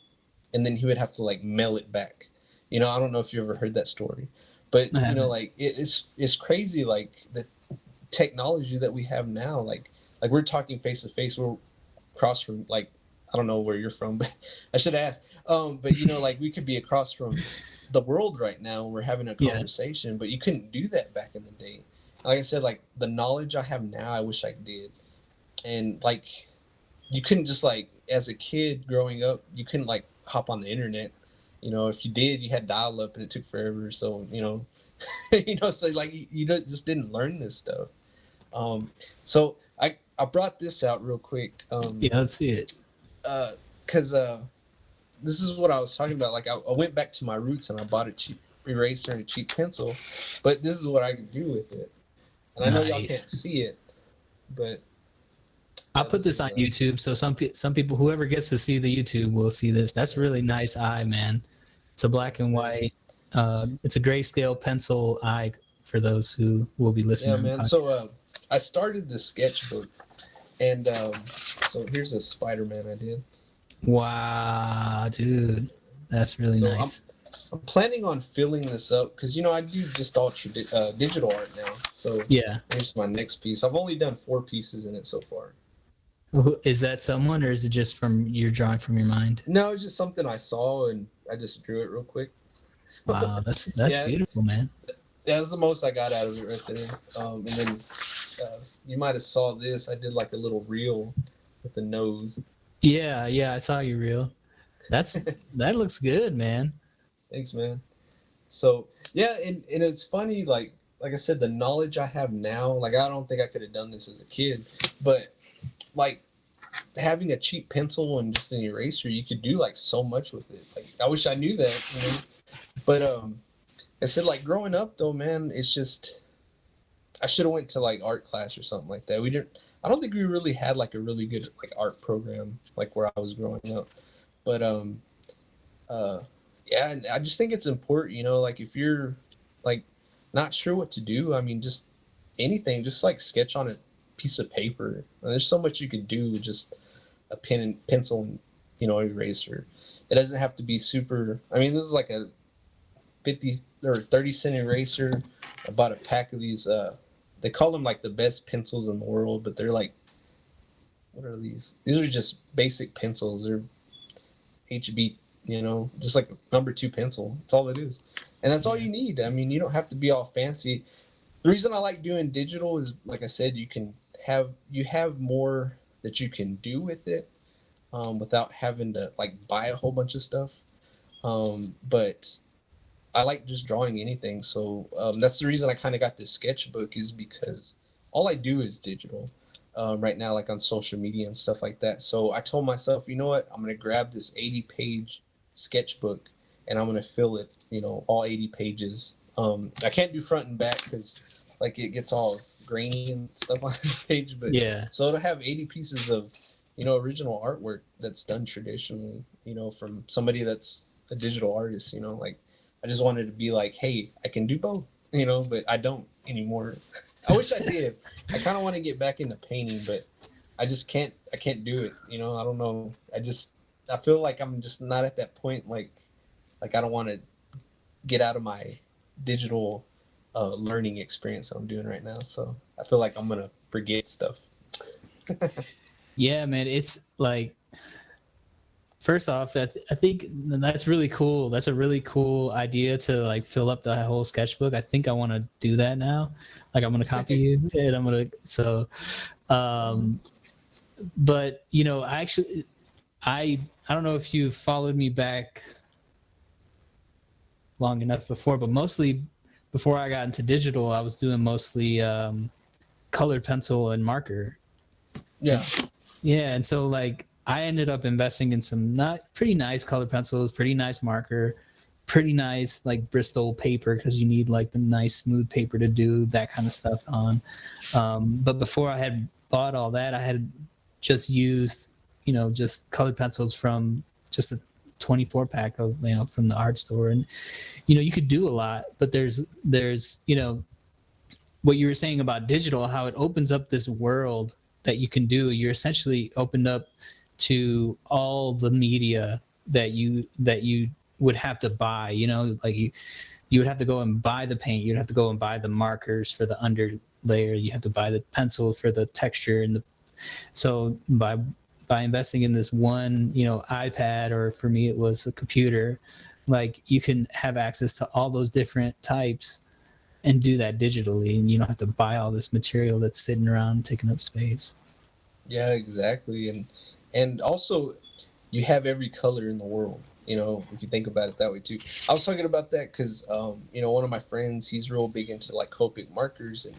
and then he would have to like mail it back. I don't know if you ever heard that story, but I haven't. like it's crazy, like the technology that we have now. Like we're talking face to face. We're across from like I don't know where you're from, but I should ask. But like we could be across from the world right now, and we're having a Yeah. conversation. But you couldn't do that back in the day. Like I said, like the knowledge I have now, I wish I did. And like you couldn't just like as a kid growing up, you couldn't like hop on the internet. If you did, you had dial up and it took forever. So so like just didn't learn this stuff. So I brought this out real quick. Yeah, let's see it. Because this is what I was talking about. Like I went back to my roots and I bought a cheap eraser and a cheap pencil, but this is what I could do with it. And I know y'all Nice. can't see it, but I'll yeah, put this on YouTube, so some people, whoever gets to see the YouTube, will see this. That's really nice eye, man. It's a black and white. It's a grayscale pencil eye for those who will be listening yeah, on the man. podcast. So I started the sketchbook, and so here's a Spider-Man I did. Wow, dude, that's really So nice. I'm planning on filling this up because I do just all digital art now. So Yeah. here's my next piece. I've only done 4 pieces in it so far. Is that someone, or is it just from your drawing from your mind? No, it's just something I saw and I just drew it real quick. Wow, that's Yeah, beautiful, man. that's the most I got out of it right there. And then you might have saw this. I did like a little reel with a nose. Yeah, I saw you reel. That looks good, man. Thanks, man. So yeah, and it's funny, like I said, the knowledge I have now, like I don't think I could have done this as a kid, but like having a cheap pencil and just an eraser, you could do like so much with it. Like I wish I knew that. But I said like growing up though, man, it's just I should have went to like art class or something like that. We didn't. I don't think we really had like a really good like art program like where I was growing up. But yeah, and I just think it's important, like if you're like not sure what to do, I mean, just anything, just like sketch on a piece of paper. And there's so much you could do with just a pen and pencil and eraser. It doesn't have to be super. I mean, this is like a 50 or 30-cent eraser. I bought a pack of these. They call them like the best pencils in the world, but they're like, what are these? These are just basic pencils. They're HB, just like a number 2 pencil. That's all it is, and that's all you need. I mean, you don't have to be all fancy. The reason I like doing digital is, like I said, you have more that you can do with it, without having to like buy a whole bunch of stuff. But I like just drawing anything, so that's the reason I kind of got this sketchbook, is because all I do is digital right now, like on social media and stuff like that. So I told myself, you know what, I'm gonna grab this 80-page sketchbook and I'm gonna fill it, all 80 pages. I can't do front and back because like it gets all grainy and stuff on the page, but Yeah. so it'll have 80 pieces of original artwork that's done traditionally, from somebody that's a digital artist. Like I just wanted to be like, hey, I can do both, but I don't anymore. I wish I did. I kind of want to get back into painting, but I just can't. I can't do it. I don't know. I feel like I'm just not at that point. Like I don't want to get out of my digital learning experience that I'm doing right now. So I feel like I'm gonna forget stuff. Yeah, man. It's like, first off, I think that's really cool. That's a really cool idea to like fill up the whole sketchbook. I think I want to do that now. Like I'm gonna copy you, and I'm gonna but I don't know if you followed me back long enough before, but mostly before I got into digital, I was doing mostly colored pencil and marker. Yeah. Yeah, and so like I ended up investing in some not pretty nice colored pencils, pretty nice marker, pretty nice like Bristol paper, because you need like the nice smooth paper to do that kind of stuff on. But before I had bought all that, I had just used just colored pencils from just a 24 pack of from the art store, and you could do a lot, but there's what you were saying about digital, how it opens up this world that you can do. You're essentially opened up to all the media that you would have to buy. Like you would have to go and buy the paint, you'd have to go and buy the markers for the underlayer, you have to buy the pencil for the texture, and so by investing in this one iPad, or for me it was a computer, like you can have access to all those different types and do that digitally, and you don't have to buy all this material that's sitting around taking up space. Yeah, exactly. And also you have every color in the world, if you think about it that way too. I was talking about that because one of my friends, he's real big into like Copic markers, and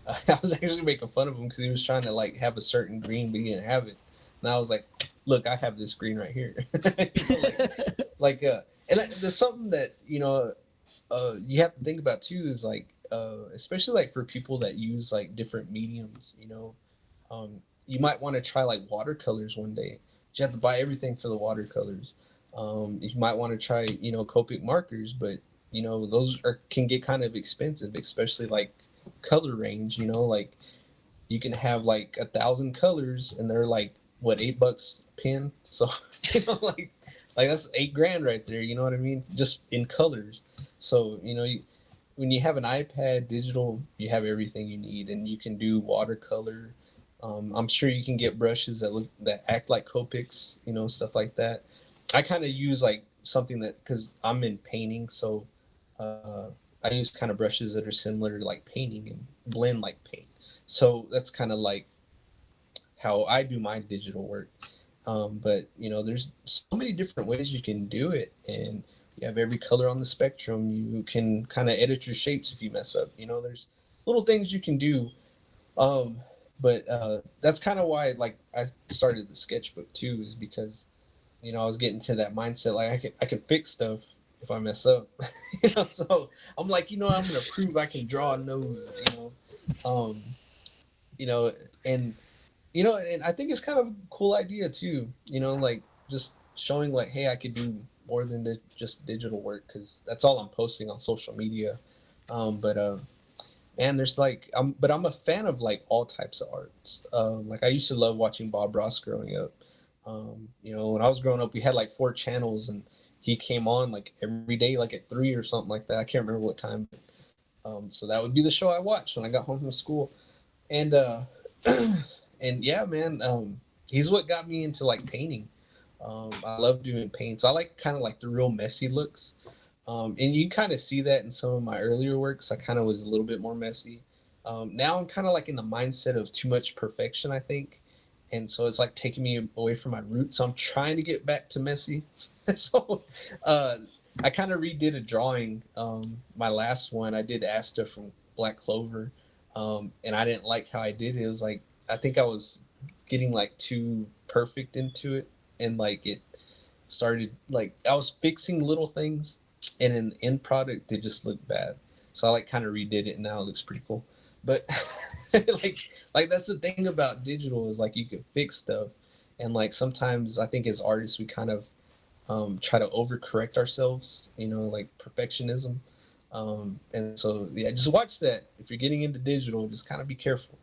I was actually making fun of him because he was trying to like have a certain green, but he didn't have it. And I was like, look, I have this green right here. And there's something that you have to think about too, is like especially like for people that use like different mediums, you might want to try like watercolors one day. But you have to buy everything for the watercolors. You might want to try Copic markers, but those can get kind of expensive, especially like color range. Like you can have like 1,000 colors, and they're like what, $8 a pen. So like that's $8,000 right there. You know what I mean? Just in colors. So when you have an iPad digital, you have everything you need, and you can do watercolor. I'm sure you can get brushes that act like Copics, stuff like that. I kind of use like something that, because I'm in painting, so I use kind of brushes that are similar to like painting and blend like paint. So that's kind of like how I do my digital work. But there's so many different ways you can do it, and you have every color on the spectrum. You can kind of edit your shapes if you mess up. There's little things you can do. But that's kind of why like I started the sketchbook too, is because I was getting to that mindset, like I can fix stuff if I mess up. So I'm like, I'm gonna prove I can draw a nose. Um, you know, and and I think it's kind of a cool idea too. Like just showing like, hey, I could do more than just digital work, because that's all I'm posting on social media. But and there's like, I'm a fan of like all types of arts. Like I used to love watching Bob Ross growing up. When I was growing up, we had like 4 channels, and he came on like every day, like at 3 or something like that. I can't remember what time. So that would be the show I watched when I got home from school. And and yeah, man, he's what got me into like painting. I love doing paints. I like kind of like the real messy looks. And you kind of see that in some of my earlier works. I kind of was a little bit more messy. Now I'm kind of like in the mindset of too much perfection, I think. And so it's like taking me away from my roots. So I'm trying to get back to messy. So I kind of redid a drawing. My last one, I did Asta from Black Clover. And I didn't like how I did it. It was like, I think I was getting like too perfect into it. And like it started, like I was fixing little things, and in the end product it just looked bad. So I like kind of redid it, and now it looks pretty cool. But like that's the thing about digital, is like you can fix stuff, and like sometimes I think as artists we kind of try to overcorrect ourselves, like perfectionism. And so yeah, just watch that. If you're getting into digital, just kind of be careful.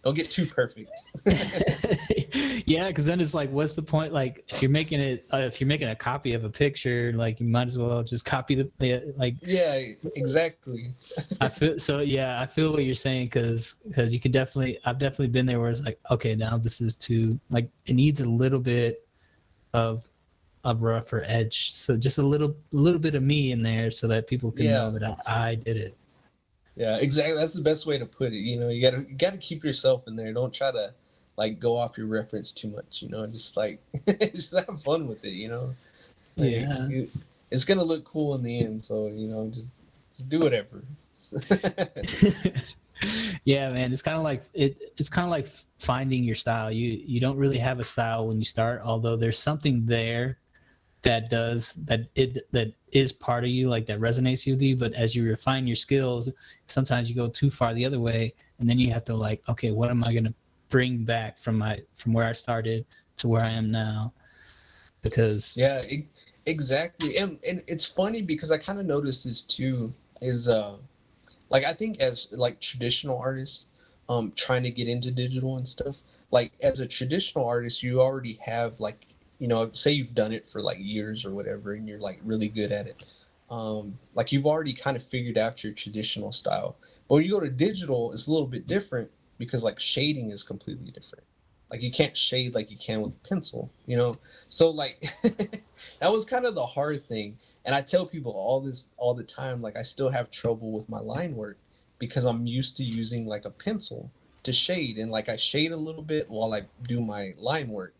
Don't get too perfect. Yeah, because then it's like, what's the point? Like, if you're making a copy of a picture, like you might as well just copy like. Yeah, exactly. I feel so. Yeah, I feel what you're saying, because you can definitely. I've definitely been there where it's like, okay, now this is too, like, it needs a little bit of a rougher edge. So just a little bit of me in there, so that people can know that I did it. Yeah, exactly. That's the best way to put it. You gotta keep yourself in there. Don't try to like go off your reference too much. Just like just have fun with it. Like, Yeah. it's gonna look cool in the end. So just do whatever. Yeah, man. It's kind of like it's kind of like finding your style. You don't really have a style when you start, although there's something there that is part of you, like that resonates with you. But as you refine your skills, sometimes you go too far the other way, and then you have to like, okay, what am I going to bring back from where I started to where I am now? Because exactly. And it's funny because I kind of noticed this too, is like I think as like traditional artists trying to get into digital and stuff, like as a traditional artist you already have like, say you've done it for like years or whatever, and you're like really good at it. Like you've already kind of figured out your traditional style. But when you go to digital, it's a little bit different, because like shading is completely different. Like you can't shade like you can with a pencil. So like that was kind of the hard thing. And I tell people all the time, like I still have trouble with my line work, because I'm used to using like a pencil to shade, and like I shade a little bit while I do my line work.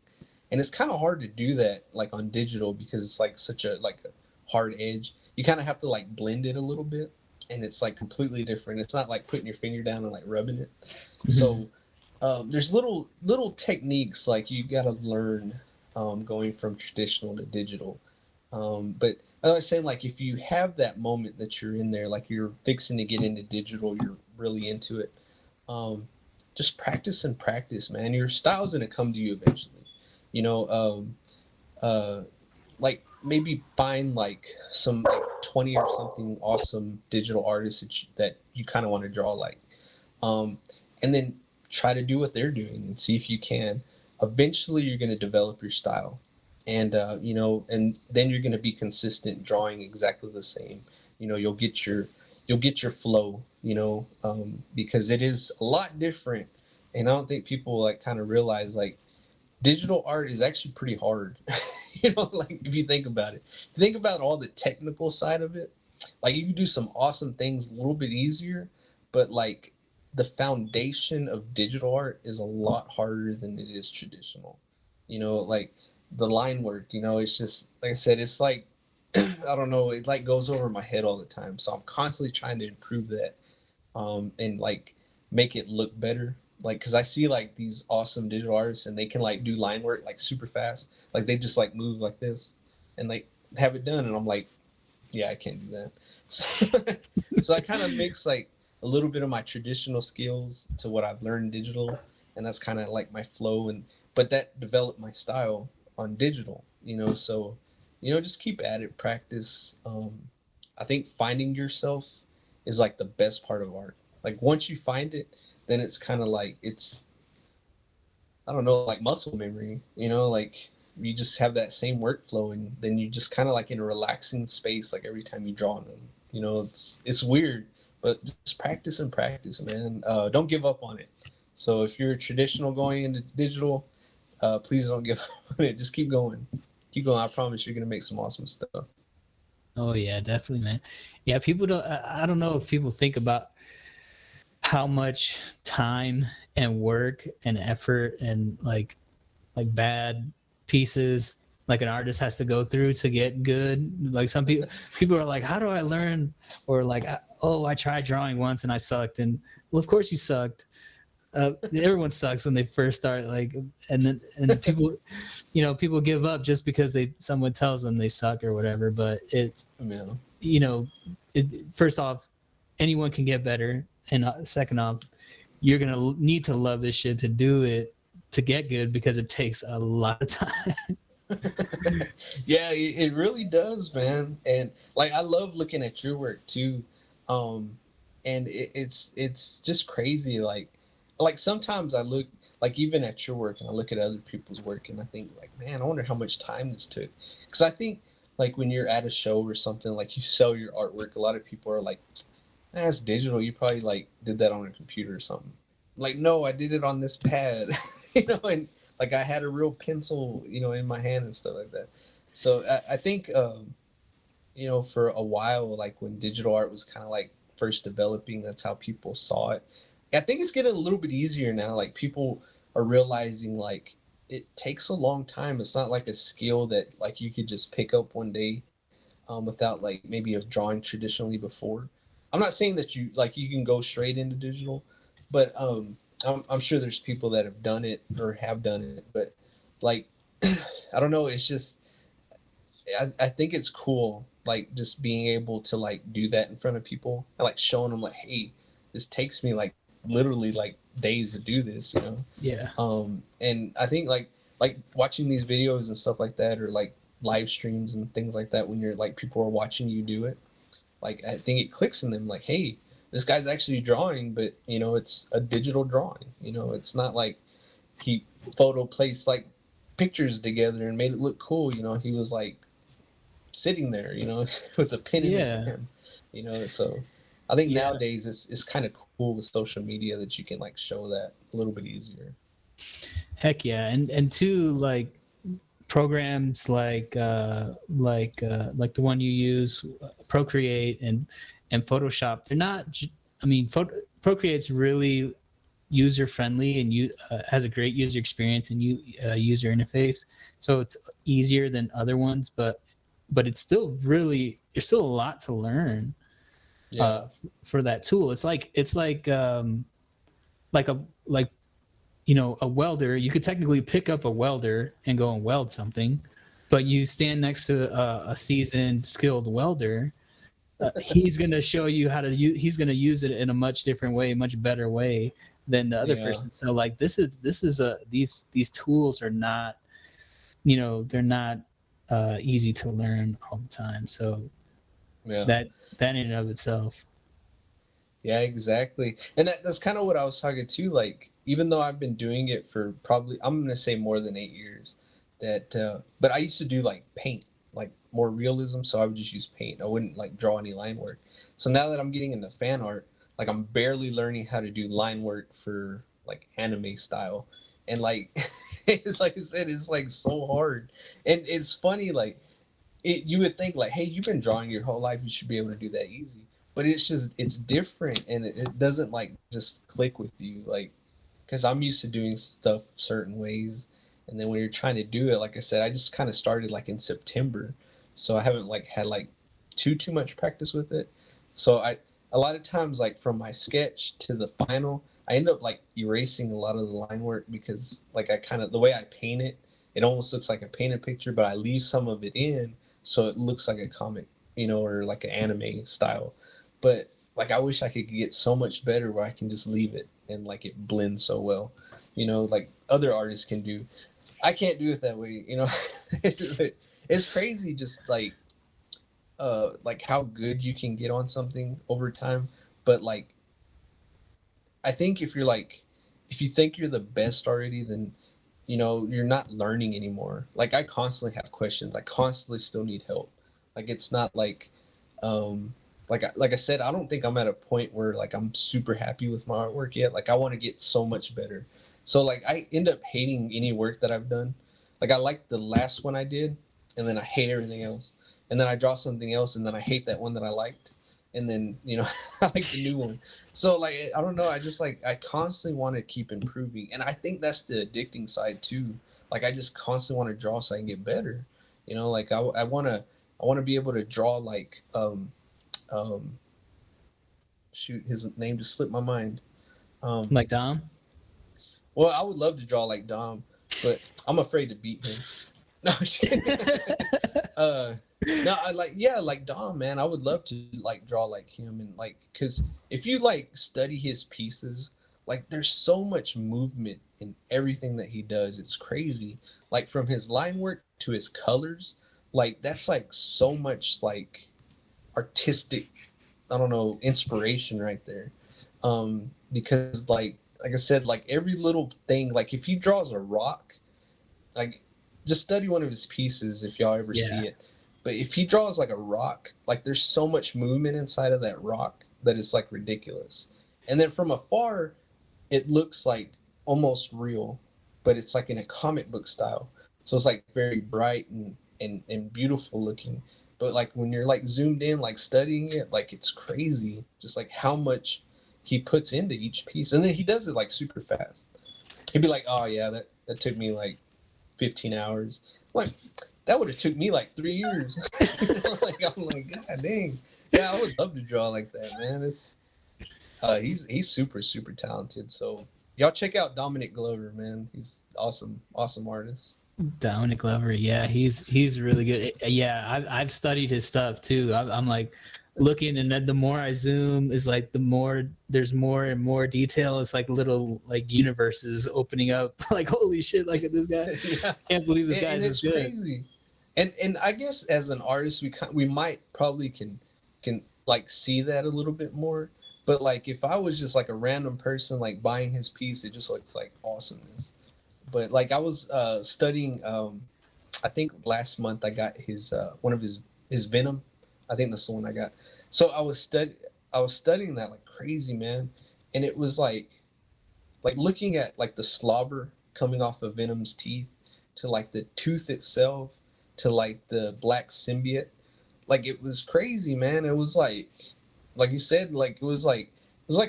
And it's kind of hard to do that like on digital, because it's like such a hard edge. You kind of have to like blend it a little bit, and it's like completely different. It's not like putting your finger down and like rubbing it. So there's little techniques like you got to learn going from traditional to digital. But as I was saying, like if you have that moment that you're in there, like you're fixing to get into digital, you're really into it, just practice and practice, man. Your style's gonna come to you eventually. you know like maybe find like some like 20 or something awesome digital artists that you kind of want to draw like, and then try to do what they're doing and see if you can. Eventually you're going to develop your style, and and then you're going to be consistent drawing exactly the same. You'll get your flow, because it is a lot different. And I don't think people like kind of realize like digital art is actually pretty hard. Like if you think about it, if you think about all the technical side of it, like you can do some awesome things a little bit easier, but like the foundation of digital art is a lot harder than it is traditional. Like the line work, it's just like I said, it's like I don't know, it like goes over my head all the time. So I'm constantly trying to improve that, and like make it look better. Like, cause I see like these awesome digital artists and they can like do line work like super fast. Like they just like move like this and like have it done. And I'm like, yeah, I can't do that. So I kind of mix like a little bit of my traditional skills to what I've learned digital, and that's kind of like my flow. But that developed my style on digital. So just keep at it, practice. I think finding yourself is like the best part of art. Like once you find it, then it's kind of like it's, I don't know, like muscle memory, like you just have that same workflow, and then you just kind of like in a relaxing space, like every time you draw on them. It's weird, but just practice and practice, man. Don't give up on it. So if you're traditional going into digital, please don't give up on it. Just keep going. Keep going. I promise you're gonna make some awesome stuff. Oh yeah, definitely, man. Yeah, people don't. I don't know if people think about how much time and work and effort and like bad pieces like an artist has to go through to get good. Like some people are like, how do I learn? Or like, oh, I tried drawing once and I sucked. And well, of course you sucked. Everyone sucks when they first start, like, and people, people give up just because someone tells them they suck or whatever. But it's, Yeah. First off, anyone can get better, and second off, you're gonna need to love this shit to do it, to get good, because it takes a lot of time. Yeah, it really does, man. And like I love looking at your work too. And it's just crazy. Like sometimes I look like even at your work and I look at other people's work and I think like, man, I wonder how much time this took. Because I think like when you're at a show or something, like you sell your artwork, a lot of people are like, that's digital. You probably like did that on a computer or something. Like, no, I did it on this pad, and like I had a real pencil, in my hand and stuff like that. So I think, for a while, like when digital art was kind of like first developing, that's how people saw it. I think it's getting a little bit easier now. Like people are realizing like it takes a long time. It's not like a skill that like you could just pick up one day, without like maybe of drawing traditionally before. I'm not saying that you can go straight into digital, but I'm sure there's people that have done it or have done it. But like I don't know, it's just I think it's cool, like just being able to like do that in front of people and like showing them like, hey, this takes me like literally like days to do this. Yeah. And I think like watching these videos and stuff like that, or like live streams and things like that, when you're like people are watching you do it, like I think it clicks in them like, hey, this guy's actually drawing, but it's a digital drawing. It's not like he photo placed like pictures together and made it look cool. He was like sitting there, with a pen in his Yeah. hand. So I think Yeah. nowadays it's kind of cool with social media that you can like show that a little bit easier. Heck yeah. And two, like programs like the one you use, Procreate and Photoshop, they're not I mean, Procreate's really user friendly and has a great user experience and user interface, so it's easier than other ones, but it's still really, there's still a lot to learn Yeah. for that tool. Like a like a welder. You could technically pick up a welder and go and weld something, but you stand next to a seasoned, skilled welder. He's going to show you how to he's going to use it in a much different way, much better way than the other Yeah. person. So like this is these tools are not, they're not easy to learn all the time. So Yeah. that in and of itself. Yeah, exactly. And that's kind of what I was talking to. Like, even though I've been doing it for probably, I'm gonna say more than 8 years, but I used to do like paint, like more realism. So I would just use paint. I wouldn't like draw any line work. So now that I'm getting into fan art, like I'm barely learning how to do line work for like anime style, and like it's like I said, it's like so hard, and it's funny like you would think like, hey, you've been drawing your whole life, you should be able to do that easy. But it's different, and it doesn't like just click with you, like, because I'm used to doing stuff certain ways, and then when you're trying to do it, like I said, I just kind of started like in September, so I haven't like had like too much practice with it. So I a lot of times like from my sketch to the final, I end up like erasing a lot of the line work because like I kind of the way I paint it, it almost looks like a painted picture, but I leave some of it in so it looks like a comic, or like an anime style. But like I wish I could get so much better where I can just leave it and like it blends so well, like other artists can do. I can't do it that way, you know. It's crazy, just like how good you can get on something over time. But like, I think if you think you're the best already, then you're not learning anymore. Like I constantly have questions. I constantly still need help. Like it's not um, like I said, I don't think I'm at a point where like I'm super happy with my artwork yet. Like I want to get so much better. So like I end up hating any work that I've done. Like I like the last one I did, and then I hate everything else. And then I draw something else, and then I hate that one that I liked. And then I like the new one. So like I don't know. I just like I constantly want to keep improving, and I think that's the addicting side too. Like I just constantly want to draw so I can get better. Like I want to be able to draw like um shoot, his name just slipped my mind. Um, Like Dom? well, I would love to draw like Dom, but I'm afraid to beat him. No, uh, no, I like yeah, like Dom, man. I would love to like draw like him, and like because if you like study his pieces, like there's so much movement in everything that he does. It's crazy. Like from his line work to his colors, like that's like so much like artistic, I don't know, inspiration right there. Because like I said, like every little thing, like if he draws a rock, like just study one of his pieces if y'all ever Yeah. see it. But if he draws like a rock, like there's so much movement inside of that rock that it's like ridiculous. And then from afar, it looks like almost real, but it's like in a comic book style. So it's like very bright and beautiful looking. But like when you're like zoomed in, like studying it, like it's crazy, just like how much he puts into each piece. And then he does it like super fast. He'd be like, oh yeah, that took me like 15 hours. Like that would have took me like 3 years. Like I'm like, God dang. Yeah, I would love to draw like that, man. It's he's super super talented. So y'all check out Dominic Glover, man. He's awesome, awesome artist. Dominic Glover, yeah, he's really good. Yeah, I've studied his stuff too. I'm like looking, and then the more I zoom, is like the more there's more and more detail. It's like little like universes opening up. Like holy shit! Like this guy, Yeah, I can't believe this and guy's this it's good. crazy. And I guess as an artist, we might probably can like see that a little bit more. But like if I was just like a random person like buying his piece, it just looks like awesomeness. But like I was studying, I think last month I got his one of his Venom. I think that's the one I got. So I was studying that like crazy, man. And it was like looking at like the slobber coming off of Venom's teeth, to like the tooth itself, to like the black symbiote. Like it was crazy, man. It was like you said, like it was like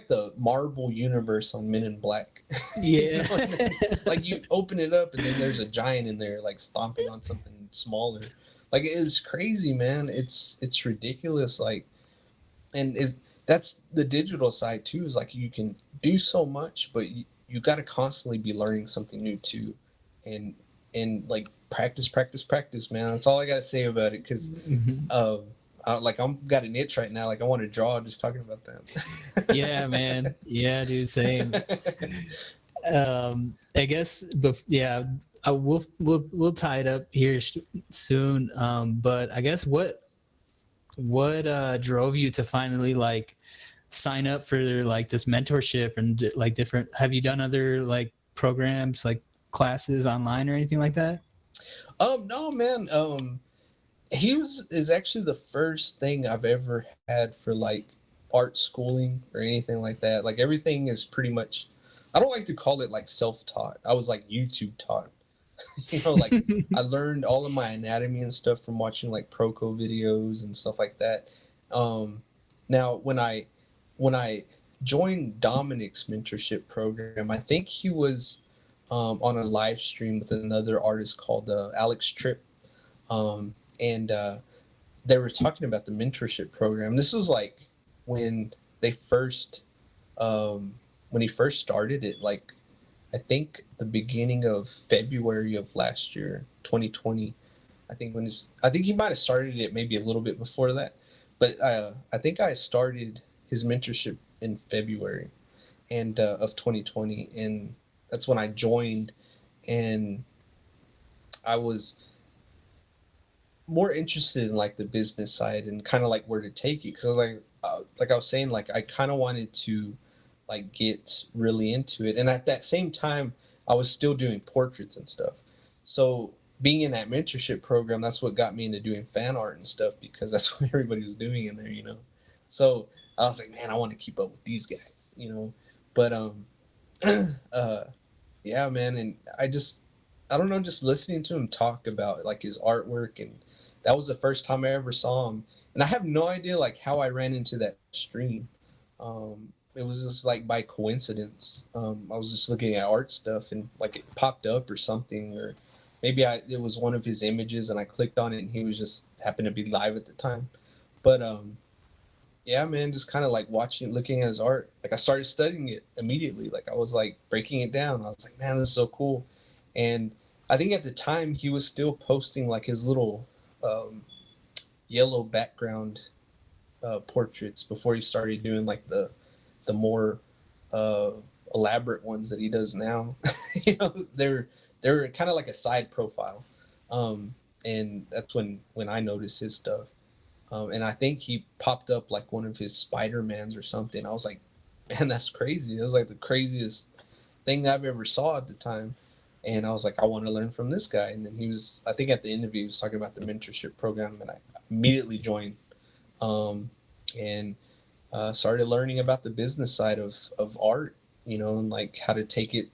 the Marvel universe on Men in Black. You Yeah. know, and then, like you open it up and then there's a giant in there like stomping on something smaller. Like it is crazy, man. It's ridiculous. Like, and is that's the digital side too. Is like you can do so much, but you got to constantly be learning something new too, and like practice, practice, practice, man. That's all I got to say about it. Because Mhm. like I'm got an itch right now. Like I want to draw just talking about Yeah, man. Yeah, dude. Same. that. I guess, yeah, we'll tie it up here soon. But I guess what drove you to finally like sign up for like this mentorship and like different? Have you done other like programs like classes online or anything like that? No, man. He is actually the first thing I've ever had for like art schooling or anything like that. Like everything is pretty much, I don't like to call it like self-taught. I was like YouTube taught. Like I learned all of my anatomy and stuff from watching like Proco videos and stuff like that. Um, Now when I joined Dominic's mentorship program, I think he was on a live stream with another artist called Alex Tripp, and they were talking about the mentorship program. This was like when they first um, when he first started it, like I think the beginning of February of last year, 2020. I think he might have started it maybe a little bit before that, but I think I started his mentorship in February and of 2020, and that's when I joined. And I was more interested in like the business side and kind of like where to take it, because I was like I was saying, like I kind of wanted to like get really into it, and at that same time I was still doing portraits and stuff. So being in that mentorship program, that's what got me into doing fan art and stuff, because that's what everybody was doing in there, you know. So I was like, man, I want to keep up with these guys, you know. But uh yeah, man, and I don't know, just listening to him talk about like his artwork, and that was the first time I ever saw him. And I have no idea like how I ran into that stream. It was just like by coincidence. I was just looking at art stuff and like it popped up or something, or maybe it was one of his images and I clicked on it and he was just happened to be live at the time. But yeah, man, just kind of like watching, looking at his art. Like I started studying it immediately. Like I was like breaking it down. I was like, man, this is so cool. And I think at the time he was still posting like his little um, yellow background portraits before he started doing like the more uh, elaborate ones that he does now. You know, they're kind of like a side profile, and that's when I noticed his stuff. And I think he popped up like one of his Spider-Mans or something. I was like, man, that's crazy. It was like the craziest thing I've ever saw at the time. And I was like, I want to learn from this guy. And then he was, I think at the interview, he was talking about the mentorship program, and I immediately joined, um, and started learning about the business side of art, you know, and like how to take it,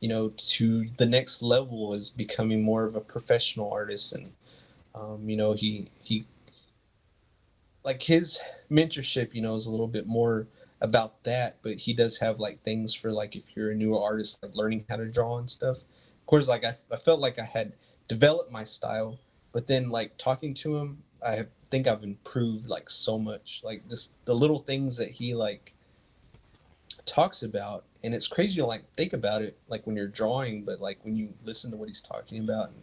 you know, to the next level as becoming more of a professional artist. And, you know, he like his mentorship, you know, is a little bit more about that, but he does have like things for like if you're a newer artist, like learning how to draw and stuff. Of course, like I felt like I had developed my style, but then like talking to him, I think I've improved like so much. Like just the little things that he like talks about, and it's crazy to like think about it like when you're drawing, but like when you listen to what he's talking about and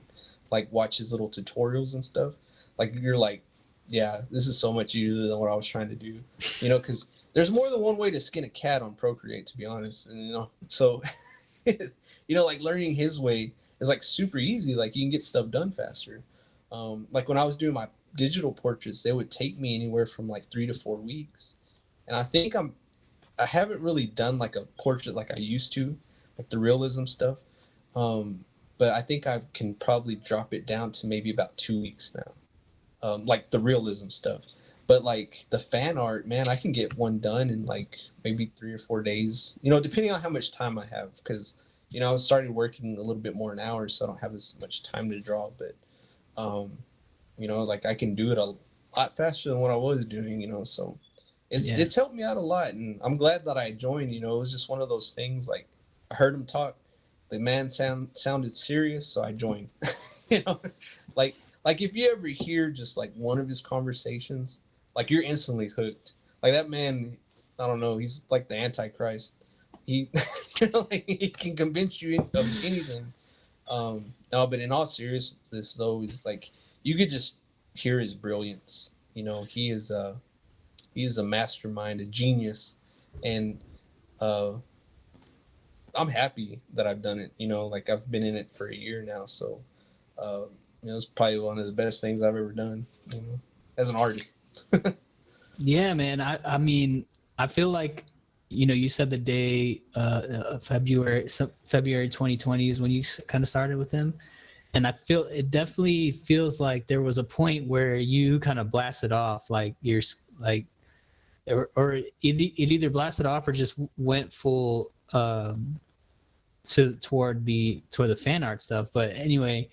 like watch his little tutorials and stuff, like you're like, yeah, this is so much easier than what I was trying to do, you know, because there's more than one way to skin a cat on Procreate, to be honest. And you know, so you know, like learning his way is like super easy. Like you can get stuff done faster. Like when I was doing my digital portraits, they would take me anywhere from like 3 to 4 weeks, and I haven't really done like a portrait like I used to, like the realism stuff. But I think I can probably drop it down to maybe about 2 weeks now, like the realism stuff. But like the fan art, man, I can get one done in like maybe 3 or 4 days, you know, depending on how much time I have. Because, you know, I started working a little bit more in hours, so I don't have as much time to draw. But, um, you know, like I can do it a lot faster than what I was doing, you know. So Yeah. it's helped me out a lot, and I'm glad that I joined. You know, it was just one of those things. Like I heard him talk, the man sounded serious, so I joined. You know, like like if you ever hear just like one of his conversations, like you're instantly hooked. Like that man, I don't know, he's like the Antichrist. He, you know, like he can convince you of anything. No, but in all seriousness, though, is like you could just hear his brilliance. You know, he is a mastermind, a genius, and uh, I'm happy that I've done it. You know, like I've been in it for a year now, so you know, it's probably one of the best things I've ever done. You know, as an artist. Yeah, man. I mean, I feel like, you know, you said the day February 2020 is when you kind of started with him, and I feel it definitely feels like there was a point where you kind of blasted off, like you're like, or it either blasted off or just went full toward the fan art stuff. But anyway,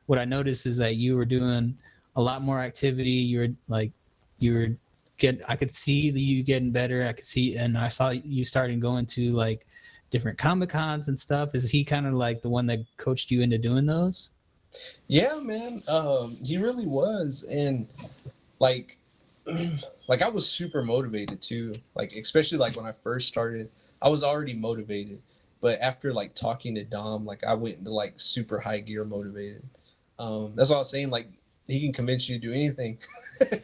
what I noticed is that you were doing a lot more activity. You were I could see you getting better. I could see, and I saw you starting going to like different Comic Cons and stuff. Is he kind of like the one that coached you into doing those? Yeah, man. He really was, and like, like I was super motivated too. Like especially like when I first started, I was already motivated, but after like talking to Dom, like I went into like super high gear motivated. That's what I was saying. Like he can convince you to do anything.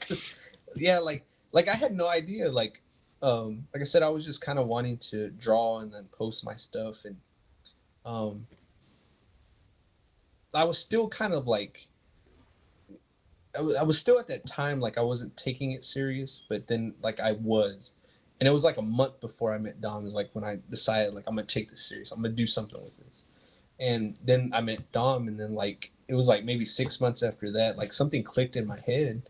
'Cause, yeah, like I had no idea. Like I said, I was just kind of wanting to draw and then post my stuff, and um, I was still kind of like, I was still at that time like I wasn't taking it serious, but then like I was, and it was like a month before I met Dom is like when I decided like I'm gonna take this serious, I'm gonna do something with this. And then I met Dom, and then like it was like maybe 6 months after that, like something clicked in my head,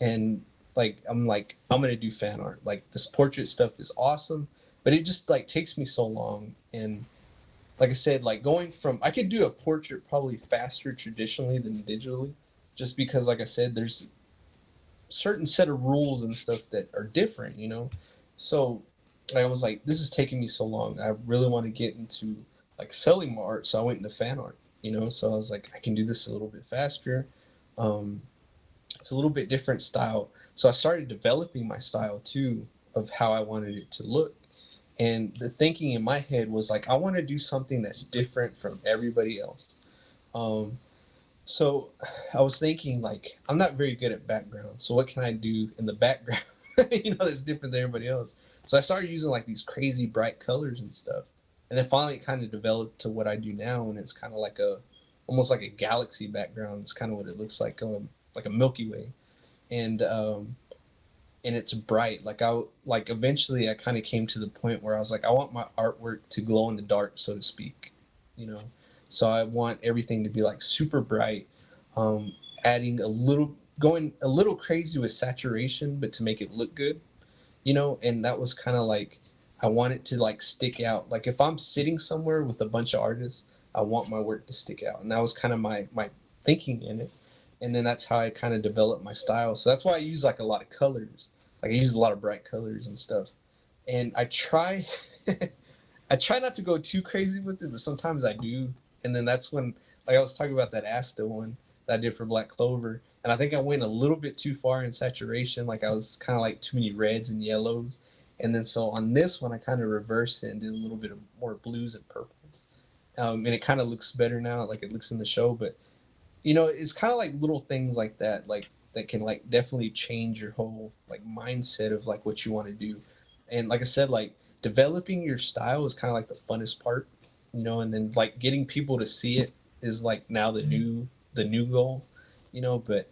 and like I'm gonna do fan art. Like this portrait stuff is awesome, but it just like takes me so long. And like I said, like going from I could do a portrait probably faster traditionally than digitally, just because like I said, there's certain set of rules and stuff that are different, you know. So I was like, this is taking me so long. I really want to get into like selling my art, so I went into fan art, you know. So I was like, I can do this a little bit faster. Um, it's a little bit different style. So I started developing my style too of how I wanted it to look. And the thinking in my head was like, I want to do something that's different from everybody else. Um, so I was thinking like, I'm not very good at background. So what can I do in the background, you know, that's different than everybody else? So I started using like these crazy bright colors and stuff. And then finally it kind of developed to what I do now. And it's kind of like almost like a galaxy background. It's kind of what it looks like a Milky Way. And and it's bright. Like eventually I kind of came to the point where I was like, I want my artwork to glow in the dark, so to speak, you know. So I want everything to be like super bright, adding a little, going a little crazy with saturation, but to make it look good, you know. And that was kind of like, I want it to like stick out. Like if I'm sitting somewhere with a bunch of artists, I want my work to stick out, and that was kind of my thinking in it. And then that's how I kind of developed my style. So that's why I use like a lot of colors. Like I use a lot of bright colors and stuff. And I try I try not to go too crazy with it, but sometimes I do. And then that's when, like I was talking about that Asta one that I did for Black Clover, and I think I went a little bit too far in saturation. Like I was kind of like too many reds and yellows. And then so on this one, I kind of reversed it and did a little bit of more blues and purples. And it kind of looks better now, like it looks in the show. But you know, it's kind of like little things like that, like that can like definitely change your whole like mindset of like what you want to do. And like I said, like developing your style is kind of like the funnest part, you know. And then like getting people to see it is like now the new goal, you know. But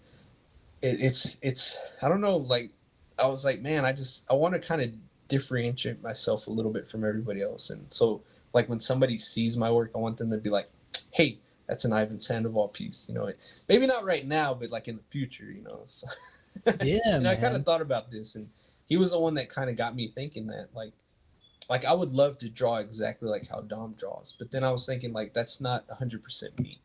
it's I don't know, like I was like, man, I want to kind of differentiate myself a little bit from everybody else. And so like when somebody sees my work, I want them to be like, hey, that's an Ivan Sandoval piece, you know. Maybe not right now, but like in the future, you know. So, Yeah, you know, I kind man. of thought about this, and he was the one that kind of got me thinking that like I would love to draw exactly like how Dom draws, but then I was thinking like that's not 100% me,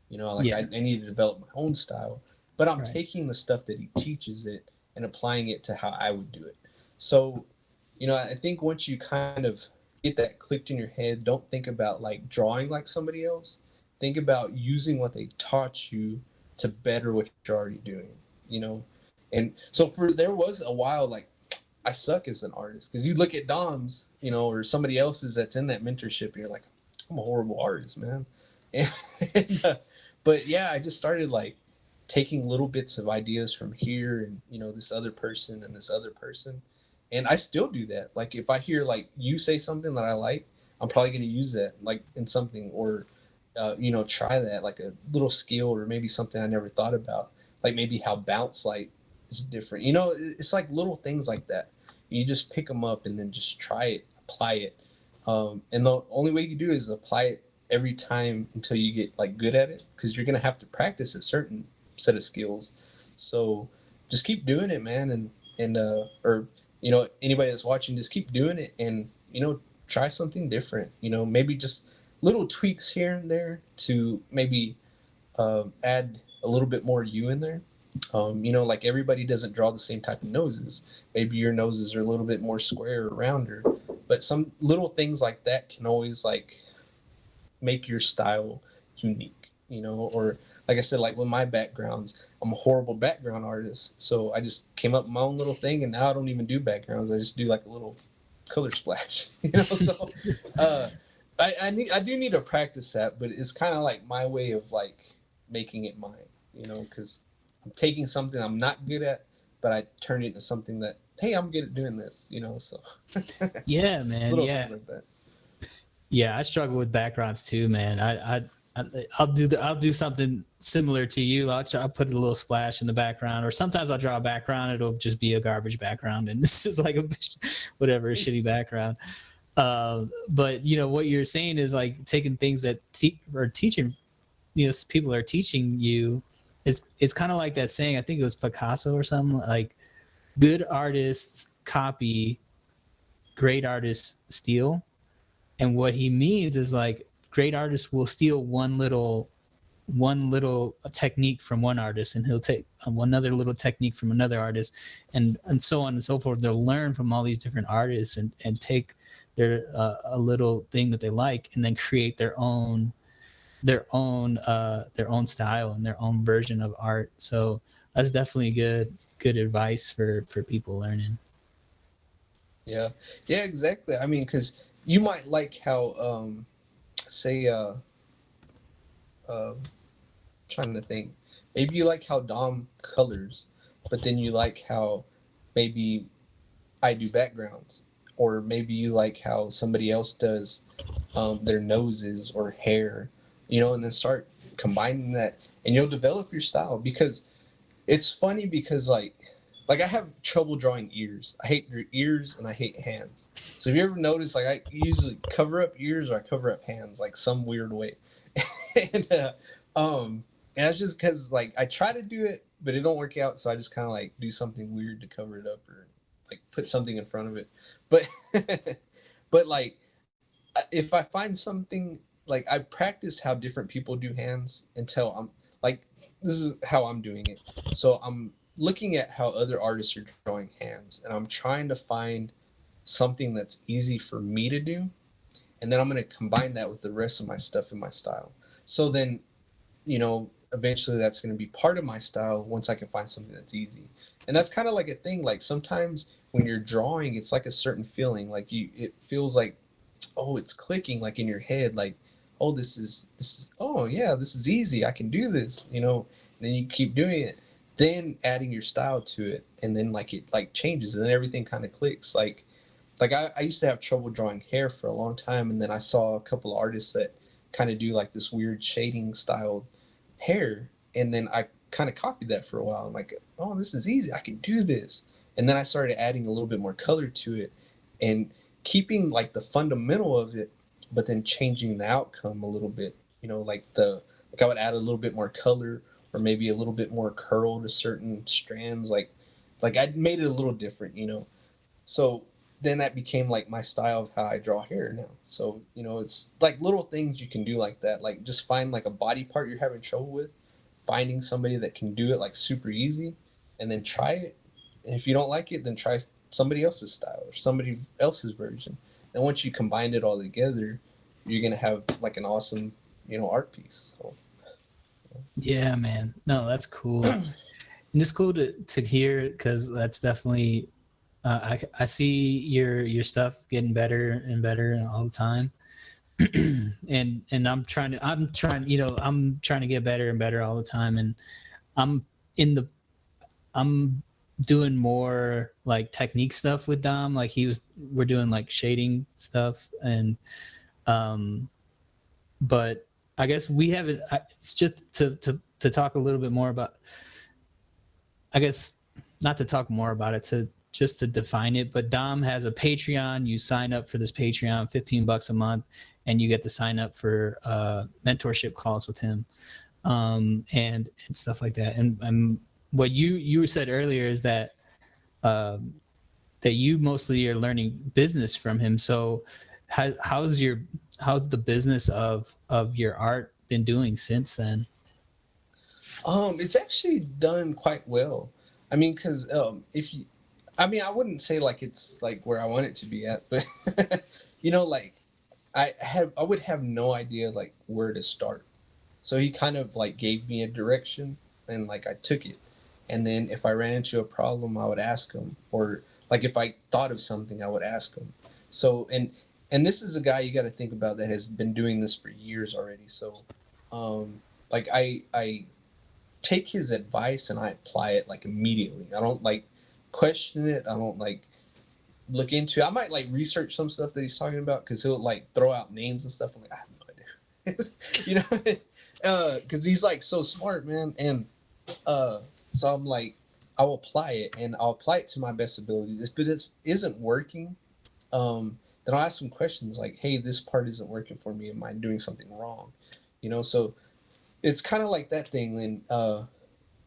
you know. Like I Yeah, need to develop my own style, but I'm right. taking the stuff that he teaches it and applying it to how I would do it. So, you know, I think once you kind of get that clicked in your head, don't think about like drawing like somebody else. Think about using what they taught you to better what you're already doing, you know. And so for there was a while like I suck as an artist because you look at Dom's, you know, or somebody else's that's in that mentorship, and you're like, I'm a horrible artist, man. And, but yeah, I just started like taking little bits of ideas from here, and you know, this other person and this other person, and I still do that. Like if I hear like you say something that I like, I'm probably gonna use that like in something, or you know, try that like a little skill, or maybe something I never thought about, like maybe how bounce light is different. You know, it's like little things like that. You just pick them up and then just try it, apply it. And the only way you do is apply it every time until you get like good at it, because you're gonna have to practice a certain set of skills. So just keep doing it, man, and or you know, anybody that's watching, just keep doing it, and you know, try something different. You know, maybe just little tweaks here and there to maybe add a little bit more you in there. You know, like everybody doesn't draw the same type of noses. Maybe your noses are a little bit more square or rounder, but some little things like that can always like make your style unique, you know. Or like I said, like with my backgrounds, I'm a horrible background artist, so I just came up with my own little thing, and now I don't even do backgrounds. I just do like a little color splash, you know. So uh, I do need to practice that, but it's kind of like my way of like making it mine, you know, because I'm taking something I'm not good at, but I turn it into something that, hey, I'm good at doing this, you know. So Yeah, it's man. little Yeah. things like that. Yeah, I struggle with backgrounds too, man. I I'll do something similar to you. I'll put a little splash in the background, or sometimes I'll draw a background. It'll just be a garbage background, and it's just like a whatever shitty background. But you know what you're saying is like taking things that or teaching, you know, people are teaching you. It's kind of like that saying. I think it was Picasso or something, like good artists copy, great artists steal. And what he means is like great artists will steal one little technique from one artist, and he'll take another little technique from another artist, and so on and so forth. They'll learn from all these different artists and take their a little thing that they like, and then create their own style and their own version of art. So that's definitely good advice for people learning. Yeah, yeah, exactly. I mean, because you might like how, say, trying to think, maybe you like how Dom colors, but then you like how maybe I do backgrounds, or maybe you like how somebody else does their noses or hair, you know, and then start combining that, and you'll develop your style. Because it's funny because like I have trouble drawing ears. I hate ears and I hate hands. So if you ever notice, like I usually cover up ears or I cover up hands, like some weird way. and and that's just because like I try to do it, but it don't work out. So I just kind of like do something weird to cover it up, or like put something in front of it. But but like if I find something, like I practice how different people do hands until I'm like, this is how I'm doing it. So I'm looking at how other artists are drawing hands, and I'm trying to find something that's easy for me to do, and then I'm going to combine that with the rest of my stuff in my style. So then, you know, eventually that's going to be part of my style once I can find something that's easy. And that's kind of like a thing, like sometimes when you're drawing, it's like a certain feeling, like it feels like, oh, it's clicking like in your head, like, oh, this is oh yeah, this is easy, I can do this, you know. And then you keep doing it, then adding your style to it, and then like it like changes, and then everything kind of clicks. Like I used to have trouble drawing hair for a long time, and then I saw a couple of artists that kind of do like this weird shading style hair, and then I kind of copied that for a while. I'm like, oh, this is easy, I can do this. And then I started adding a little bit more color to it, and keeping like the fundamental of it, but then changing the outcome a little bit. You know, like I would add a little bit more color, or maybe a little bit more curl to certain strands. Like I made it a little different, you know. So then that became like my style of how I draw hair now. So, you know, it's like little things you can do like that. Like just find like a body part you're having trouble with, finding somebody that can do it like super easy, and then try it. And if you don't like it, then try somebody else's style or somebody else's version. And once you combine it all together, you're gonna have like an awesome, you know, art piece. So Yeah, man. No, that's cool. And it's cool to hear, because that's definitely I see your stuff getting better and better all the time. and I'm trying to get better and better all the time, and I'm in the I'm doing more like technique stuff with Dom. Like we're doing like shading stuff, and but I guess we haven't. It's just to talk a little bit more about. I guess not to talk more about it, to just to define it. But Dom has a Patreon. You sign up for this Patreon, $15 a month, and you get to sign up for mentorship calls with him, and stuff like that. And what you said earlier is that that you mostly are learning business from him. So how's the business of your art been doing since then? it's actually done quite well. I mean, because if you, I mean, I wouldn't say like it's like where I want it to be at, but you know, like I would have no idea like where to start. So he kind of like gave me a direction, and like I took it. And then if I ran into a problem, I would ask him, or like if I thought of something, I would ask him. So and this is a guy you got to think about that has been doing this for years already. So like I take his advice and I apply it like immediately. I don't like question it. I don't like look into it. I might like research some stuff that he's talking about, because he'll like throw out names and stuff. I'm like, I have no you know, because he's like so smart, man. And so I'm like, I'll apply it, and I'll apply it to my best ability. If it isn't working, then I'll ask some questions like, hey, this part isn't working for me. Am I doing something wrong? You know, so it's kind of like that thing. And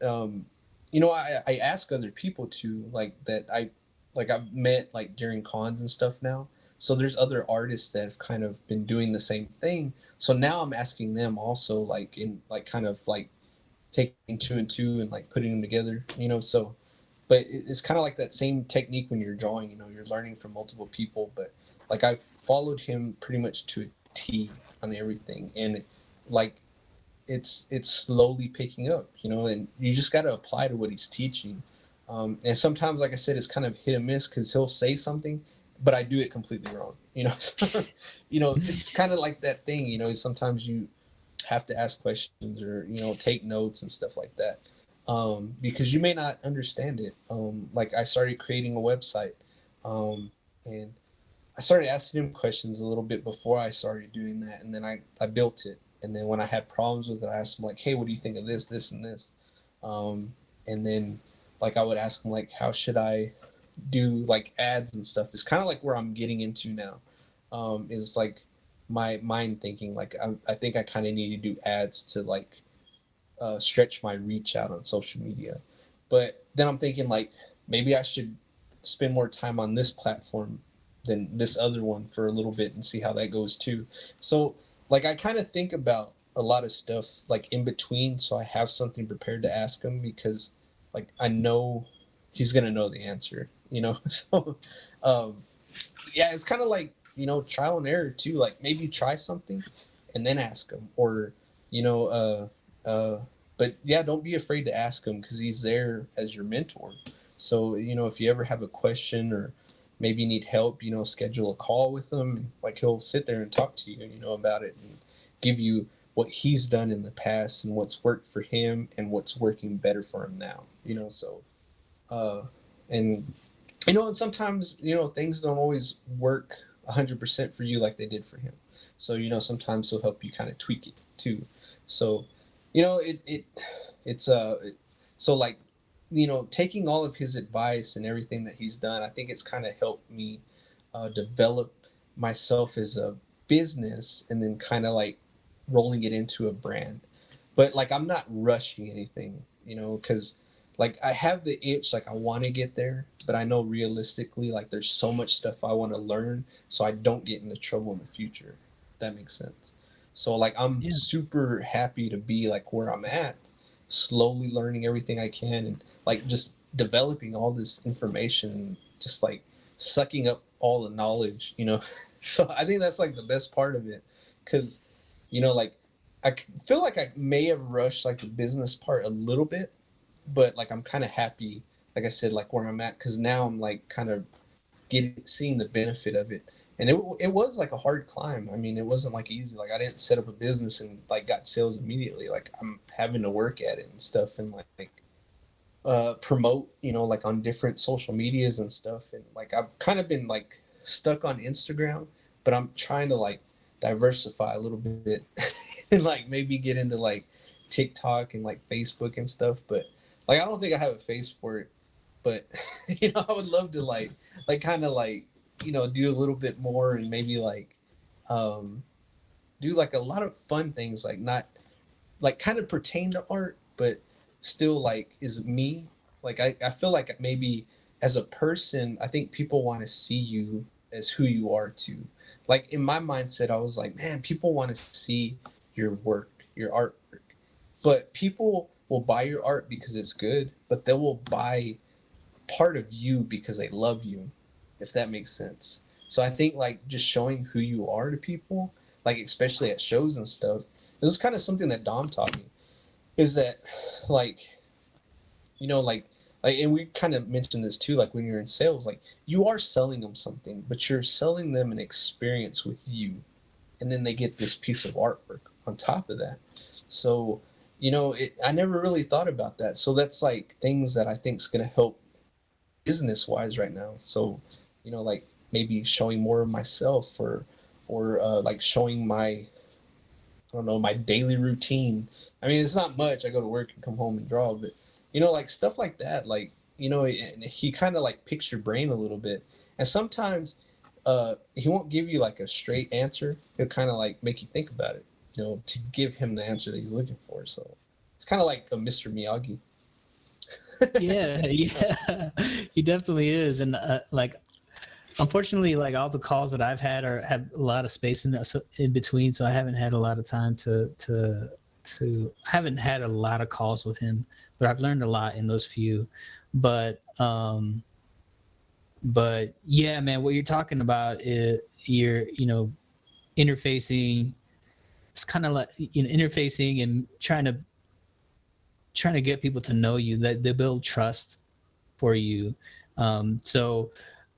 um, I ask other people too, like that I've met like during cons and stuff now. So there's other artists that have kind of been doing the same thing. So now I'm asking them also, like in like kind of like taking two and two and like putting them together. So but it's kind of like that same technique when you're drawing. You're learning from multiple people, but like I've followed him pretty much to a T on everything, and like it's slowly picking up, and you just got to apply to what he's teaching. And sometimes, like I said, it's kind of hit and miss because he'll say something, but I do it completely wrong. So, it's kind of like that thing. Sometimes you have to ask questions or take notes and stuff like that, because you may not understand it. Like I started creating a website, and I started asking him questions a little bit before I started doing that, and then I built it. And then when I had problems with it, I asked him like, "Hey, what do you think of this, this, and this?" And then like I would ask him like, "How should I do like ads and stuff?" It's kind of like where I'm getting into now. Is like my mind thinking like I think I kind of need to do ads to like stretch my reach out on social media. But then I'm thinking like maybe I should spend more time on this platform than this other one for a little bit and see how that goes too. So like I kind of think about a lot of stuff like in between, so I have something prepared to ask him because like I know he's gonna know the answer. So um, yeah, it's kind of like trial and error too. Like maybe try something and then ask him, or you know, but yeah, don't be afraid to ask him because he's there as your mentor. So if you ever have a question or maybe need help, schedule a call with him. And, like he'll sit there and talk to you, about it and give you what he's done in the past and what's worked for him and what's working better for him now. So uh, and and sometimes things don't always work 100% for you like they did for him. So sometimes he'll help you kind of tweak it too. So it's so like taking all of his advice and everything that he's done, I think it's kind of helped me develop myself as a business and then kind of like rolling it into a brand. But like I'm not rushing anything, because like I have the itch, like I want to get there, but I know realistically like there's so much stuff I want to learn so I don't get into trouble in the future. If that makes sense. So like I'm Yeah. super happy to be like where I'm at, slowly learning everything I can and like just developing all this information and just like sucking up all the knowledge. So I think that's like the best part of it, because like I feel like I may have rushed like the business part a little bit, but like I'm kind of happy, like I said, like where I'm at, because now I'm like kind of seeing the benefit of it. And it was like a hard climb. I mean, it wasn't like easy. Like I didn't set up a business and like got sales immediately. Like I'm having to work at it and stuff, and like promote, like on different social medias and stuff. And like I've kind of been like stuck on Instagram, but I'm trying to like diversify a little bit and like maybe get into like TikTok and like Facebook and stuff. But like I don't think I have a face for it. But I would love to like kind of like do a little bit more and maybe like um do like a lot of fun things, like not like kind of pertain to art, but still like is me. Like I feel like maybe as a person, I think people want to see you as who you are too. Like in my mindset, I was like, man, people want to see your work, your artwork. But people will buy your art because it's good, but they will buy part of you because they love you, if that makes sense. So I think like just showing who you are to people, like especially at shows and stuff, this is kind of something that Dom taught me, is that like like and we kind of mentioned this too, like when you're in sales, like you are selling them something, but you're selling them an experience with you, and then they get this piece of artwork on top of that. So I never really thought about that. So that's like things that I think is going to help business wise right now. So like maybe showing more of myself, or like showing my I don't know, my daily routine. I mean, it's not much. I go to work and come home and draw, but like stuff like that, like he kind of like picks your brain a little bit, and sometimes he won't give you like a straight answer. He'll kind of like make you think about it, to give him the answer that he's looking for. So it's kind of like a Mr. Miyagi. Yeah, yeah, he definitely is. And like, unfortunately, like all the calls that I've had have a lot of space in between, so I haven't had a lot of time to I haven't had a lot of calls with him, but I've learned a lot in those few. But yeah, man, what you're talking about is you're interfacing. It's kind of like interfacing and trying to get people to know you, that they build trust for you. So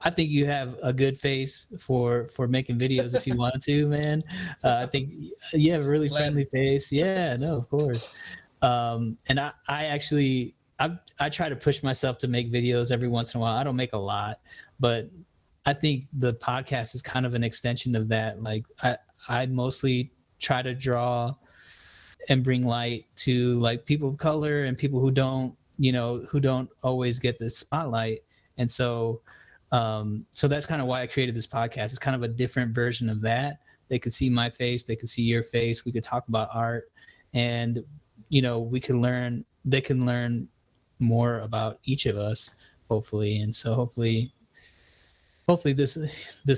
I think you have a good face for making videos if you want to, man. I think you have a really friendly face. Yeah, no, of course. And I actually I try to push myself to make videos every once in a while. I don't make a lot, but I think the podcast is kind of an extension of that. Like I mostly try to draw and bring light to like people of color and people who don't always get the spotlight. And so so that's kind of why I created this podcast. It's kind of a different version of that. They could see my face, they could see your face, we could talk about art, and we can learn they can learn more about each of us, hopefully. And so hopefully this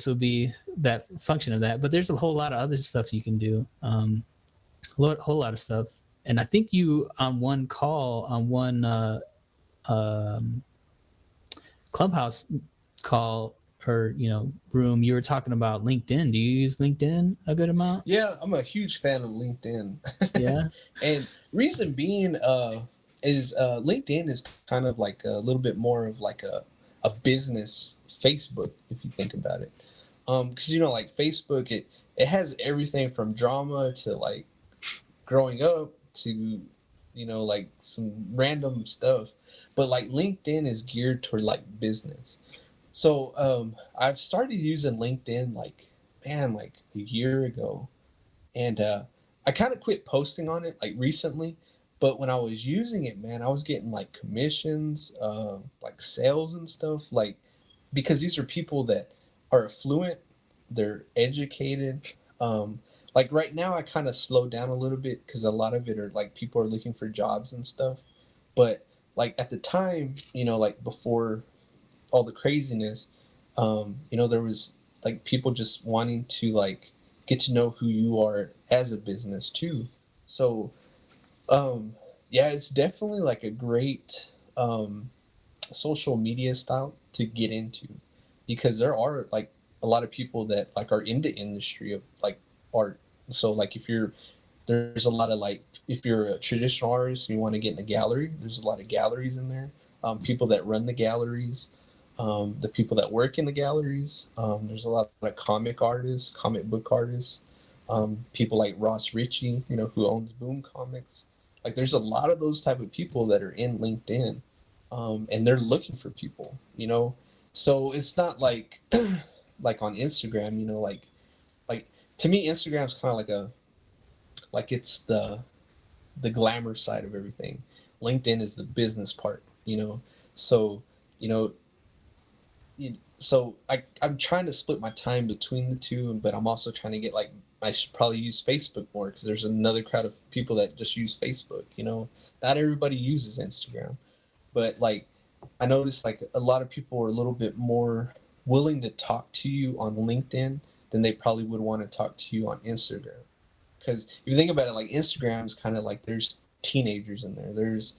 will be that function of that. But there's a whole lot of other stuff you can do. Whole lot of stuff. And I think you on one Clubhouse call, or room, you were talking about LinkedIn. Do you use LinkedIn a good amount? Yeah, I'm a huge fan of LinkedIn. Yeah. And reason being is LinkedIn is kind of like a little bit more of like a business Facebook, if you think about it. Because like Facebook, it has everything from drama to like growing up to like some random stuff, but like LinkedIn is geared toward like business. So I've started using LinkedIn like a year ago, and I kind of quit posting on it like recently. But when I was using it, man, I was getting like commissions, like sales and stuff, like because these are people that are affluent, they're educated. Um, like right now, I kind of slowed down a little bit because a lot of it are like people are looking for jobs and stuff. But like at the time, like before all the craziness, there was like people just wanting to like get to know who you are as a business too. So um, yeah, it's definitely like a great social media style to get into, because there are like a lot of people that like are in the industry of like art. So like there's a lot of like, if you're a traditional artist and you want to get in a gallery, there's a lot of galleries in there. People that run the galleries, the people that work in the galleries. There's a lot of comic artists, comic book artists, people like Ross Ritchie, who owns Boom Comics. Like there's a lot of those type of people that are in LinkedIn, and they're looking for people. So it's not like like on Instagram, like to me Instagram's kind of like it's the glamour side of everything. LinkedIn is the business part. So you know so I'm trying to split my time between the two, but I'm also trying to get like, I should probably use Facebook more because there's another crowd of people that just use Facebook. Not everybody uses Instagram, but like I noticed like a lot of people are a little bit more willing to talk to you on LinkedIn than they probably would want to talk to you on Instagram. Because if you think about it, like Instagram is kind of like, there's teenagers in there. There's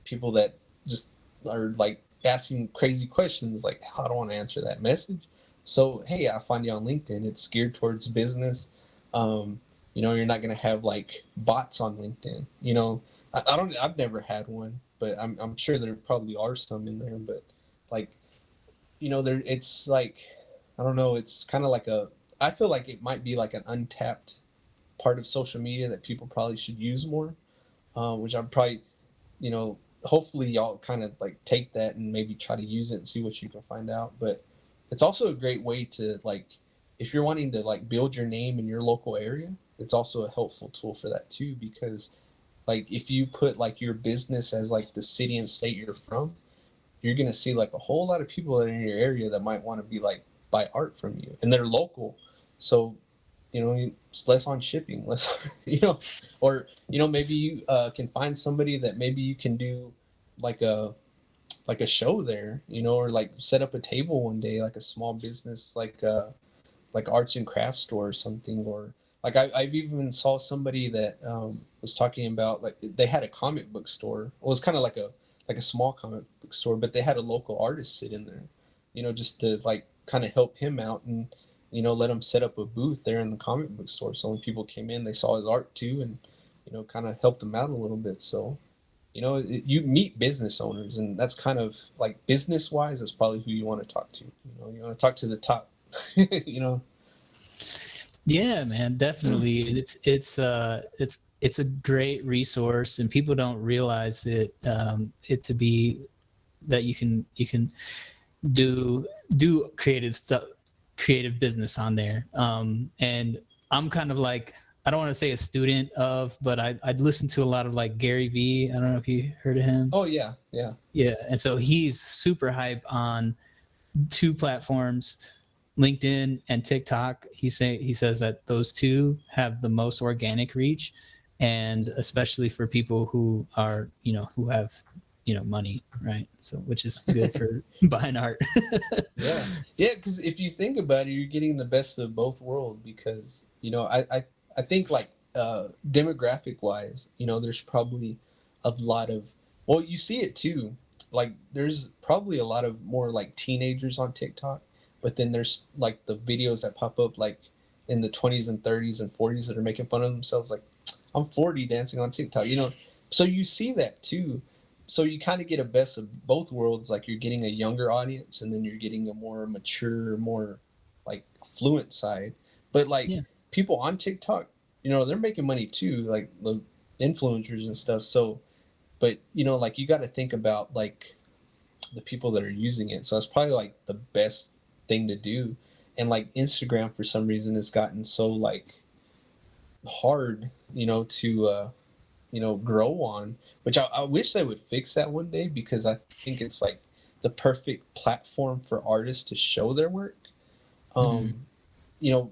people that just are like asking crazy questions, like, I don't want to answer that message. So hey, I find you on LinkedIn. It's geared towards business. You're not gonna have like bots on LinkedIn. I don't. I've never had one, but I'm sure there probably are some in there. But like, there it's like, I don't know. It's kind of like I feel like it might be like an untapped part of social media that people probably should use more. Which I'm probably, you know, hopefully y'all kind of like take that and maybe try to use it and see what you can find out. But it's also a great way to like, if you're wanting to like build your name in your local area, it's also a helpful tool for that too, because like if you put like your business as like the city and state you're from, you're gonna see like a whole lot of people that are in your area that might want to be like buy art from you, and they're local, so it's less on shipping, less or maybe you can find somebody that maybe you can do like a show there, or like set up a table one day, like a small business, like arts and crafts store or something, or like I've even saw somebody that was talking about like they had a comic book store. It was kind of like a small comic book store, but they had a local artist sit in there, just to like kind of help him out and let him set up a booth there in the comic book store. So when people came in, they saw his art too, and kind of helped him out a little bit. So you meet business owners, and that's kind of like business wise, that's probably who you want to talk to. You want to talk to the top. Yeah, man, definitely. It's a great resource, and people don't realize it to be that you can do creative stuff, creative business on there. And I'm kind of like, I don't want to say a student of, but I'd listen to a lot of like Gary Vee. I don't know if you heard of him. Oh yeah. Yeah, and so he's super hype on two platforms, LinkedIn and TikTok. He says that those two have the most organic reach, and especially for people who are who have money, right? So which is good for buying art. Yeah, because if you think about it, you're getting the best of both worlds, because I think like demographic wise, there's probably a lot of, well, you see it too, like there's probably a lot of more like teenagers on TikTok, but then there's like the videos that pop up like in the 20s and 30s and 40s that are making fun of themselves, like I'm 40 dancing on TikTok, so you see that too. So you kind of get a best of both worlds, like you're getting a younger audience, and then you're getting a more mature, more like fluent side. But like people on TikTok, they're making money too, like the influencers and stuff. So but like you got to think about like the people that are using it. So it's probably like the best thing to do. And like Instagram for some reason has gotten so like hard to grow on, which I wish they would fix that one day, because I think it's like the perfect platform for artists to show their work.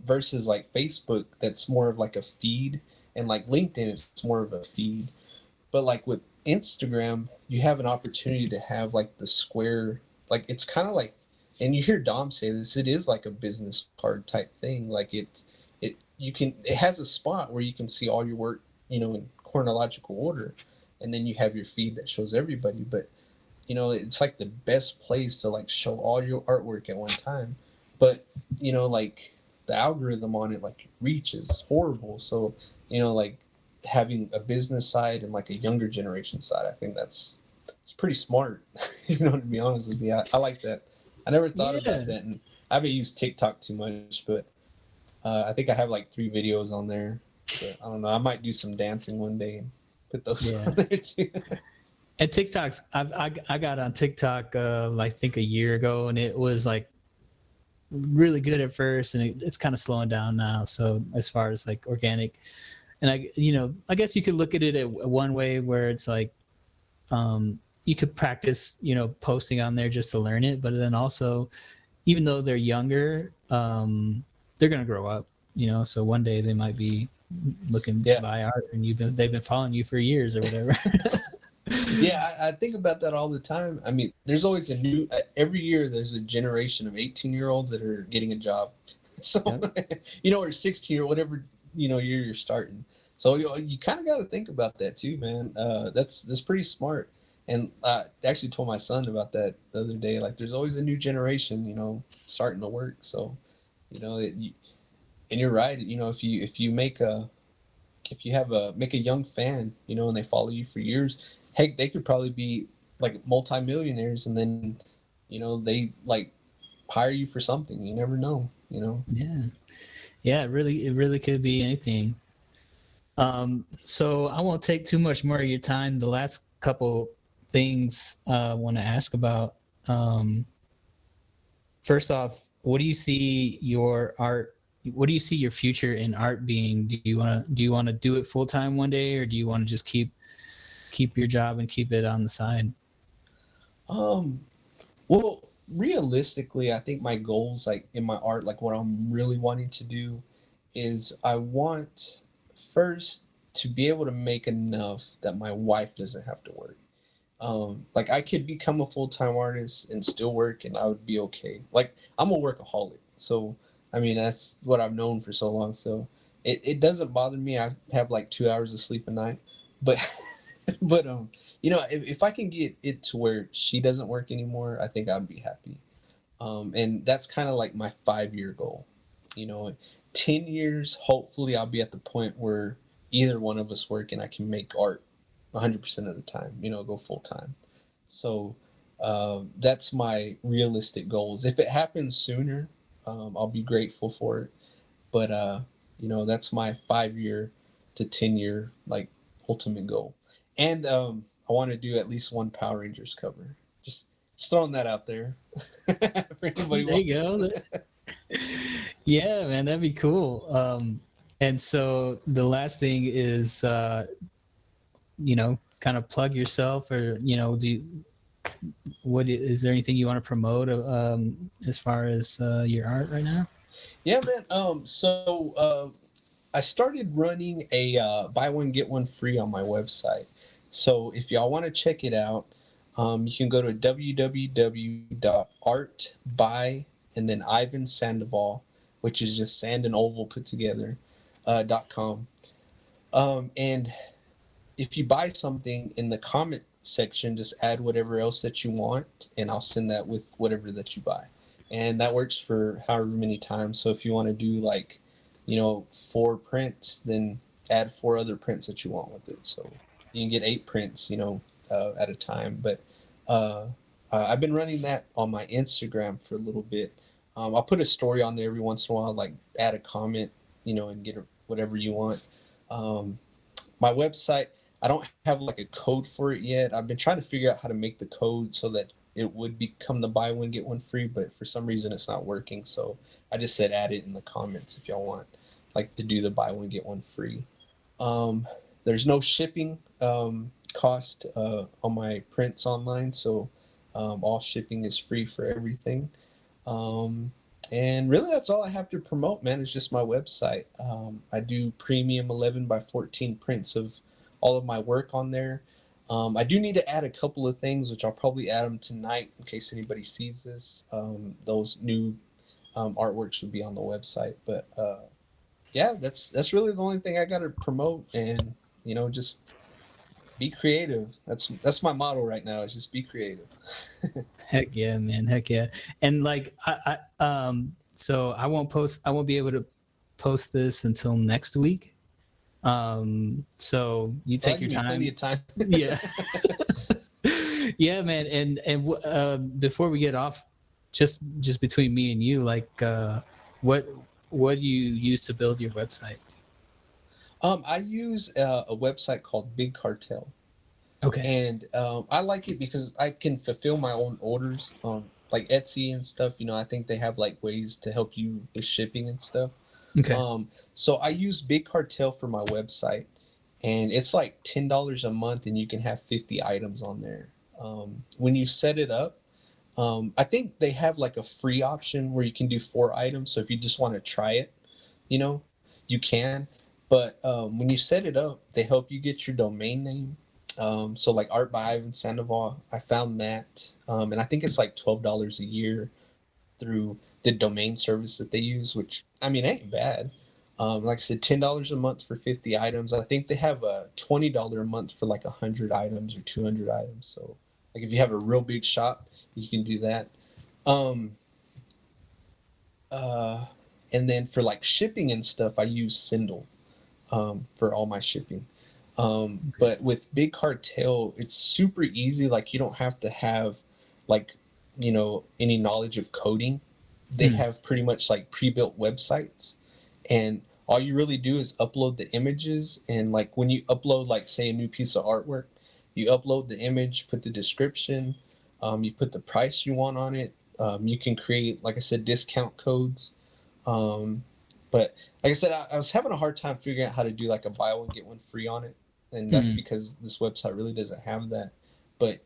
Versus like Facebook, that's more of like a feed, and like LinkedIn, it's more of a feed. But like with Instagram, you have an opportunity to have like the square, like it's kind of like, and you hear Dom say this, it is like a business card type thing. Like it has a spot where you can see all your work, in chronological order, and then you have your feed that shows everybody. But it's like the best place to like show all your artwork at one time. But like the algorithm on it, like reach is horrible. So like having a business side and like a younger generation side, I think it's pretty smart. To be honest with you, I like that. I never thought about that, and I haven't used TikTok too much, but I think I have like 3 videos on there. But I don't know, I might do some dancing one day and put those on there too. And TikTok's, I got on TikTok I think a year ago, and it was like really good at first, and it's kind of slowing down now. So as far as like organic, and I guess you could look at it at one way where it's like you could practice posting on there just to learn it, but then also, even though they're younger, they're gonna grow up, so one day they might be looking to buy art, and they've been following you for years or whatever. Yeah, I think about that all the time. I mean, there's always every year there's a generation of 18-year-olds that are getting a job. So, or 16 or whatever, year you're starting. So you kind of got to think about that too, man. That's pretty smart. And I actually told my son about that the other day. Like, there's always a new generation, starting to work. So, and you're right. If you make a young fan, and they follow you for years, heck, they could probably be like multimillionaires, and then, they like hire you for something. You never know, Yeah, it really could be anything. So I won't take too much more of your time. The last couple things I want to ask about. First off, what do you see your art, what do you see your future in art being? Do you want to do it full time one day, or do you want to just keep your job and keep it on the side? Well, realistically, I think my goals, like in my art, like what I'm really wanting to do is I want first to be able to make enough that my wife doesn't have to work. Like I could become a full-time artist and still work and I would be okay. Like I'm a workaholic. So, I mean, that's what I've known for so long. So it doesn't bother me. I have like 2 hours of sleep a night, but, but, if I can get it to where she doesn't work anymore, I think I'd be happy. And that's kind of like my 5-year goal. You know, 10 years, hopefully I'll be at the point where either one of us work and I can make art 100% of the time, go full time. So that's my realistic goals. If it happens sooner, I'll be grateful for it. But, that's my 5-year to 10-year, like, ultimate goal. And I want to do at least one Power Rangers cover. Just throwing that out there for anybody There you watching. go. Yeah, man, that'd be cool. And so the last thing is, kind of plug yourself, or is there anything you want to promote as far as your art right now? Yeah, man. I started running a buy one get one free on my website. So if y'all want to check it out, you can go to www.artby and then Ivan Sandoval, which is just sand and oval put together, .com. And if you buy something in the comment section, just add whatever else that you want, and I'll send that with whatever that you buy. And that works for however many times. So if you want to do like, 4 prints, then add 4 other prints that you want with it. So you can get 8 prints, at a time. But I've been running that on my Instagram for a little bit. I'll put a story on there every once in a while, like add a comment, and get whatever you want. My website, I don't have like a code for it yet. I've been trying to figure out how to make the code so that it would become the buy one get one free, but for some reason it's not working. So I just said add it in the comments if y'all want like to do the buy one get one free. There's no shipping cost on my prints online, so all shipping is free for everything. And really, that's all I have to promote, man. It's just my website. I do premium 11 by 14 prints of all of my work on there. I do need to add a couple of things, which I'll probably add them tonight in case anybody sees this. Those new artworks would be on the website. But yeah, that's really the only thing I got to promote, and just be creative. That's my motto right now. Is just be creative. Heck yeah, man. Heck yeah. And like so I won't be able to post this until next week. So you Well, take that your give me plenty time. of time. Yeah. Yeah, man. And before we get off, just between me and you, like what do you use to build your website? I use a website called Big Cartel. Okay. And I like it because I can fulfill my own orders on like Etsy and stuff. I think they have like ways to help you with shipping and stuff. Okay. So I use Big Cartel for my website, and it's like $10 a month, and you can have 50 items on there. When you set it up, I think they have like a free option where you can do 4 items. So if you just want to try it, you can. But when you set it up, they help you get your domain name. So like Art by Ivan Sandoval, I found that, and I think it's like $12 a year through the domain service that they use, which I mean ain't bad. Like I said, $10 a month for 50 items. I think they have a $20 a month for like 100 items or 200 items. So like if you have a real big shop, you can do that. Um, uh, and then for like shipping and stuff, I use Sindel for all my shipping. But with Big Cartel, it's super easy. Like you don't have to have like, any knowledge of coding. They have pretty much like pre-built websites, and all you really do is upload the images. And like when you upload, like say a new piece of artwork, you upload the image, put the description, you put the price you want on it. You can create, like I said, discount codes. But like I said, I was having a hard time figuring out how to do like a buy one get one free on it, and that's because this website really doesn't have that. But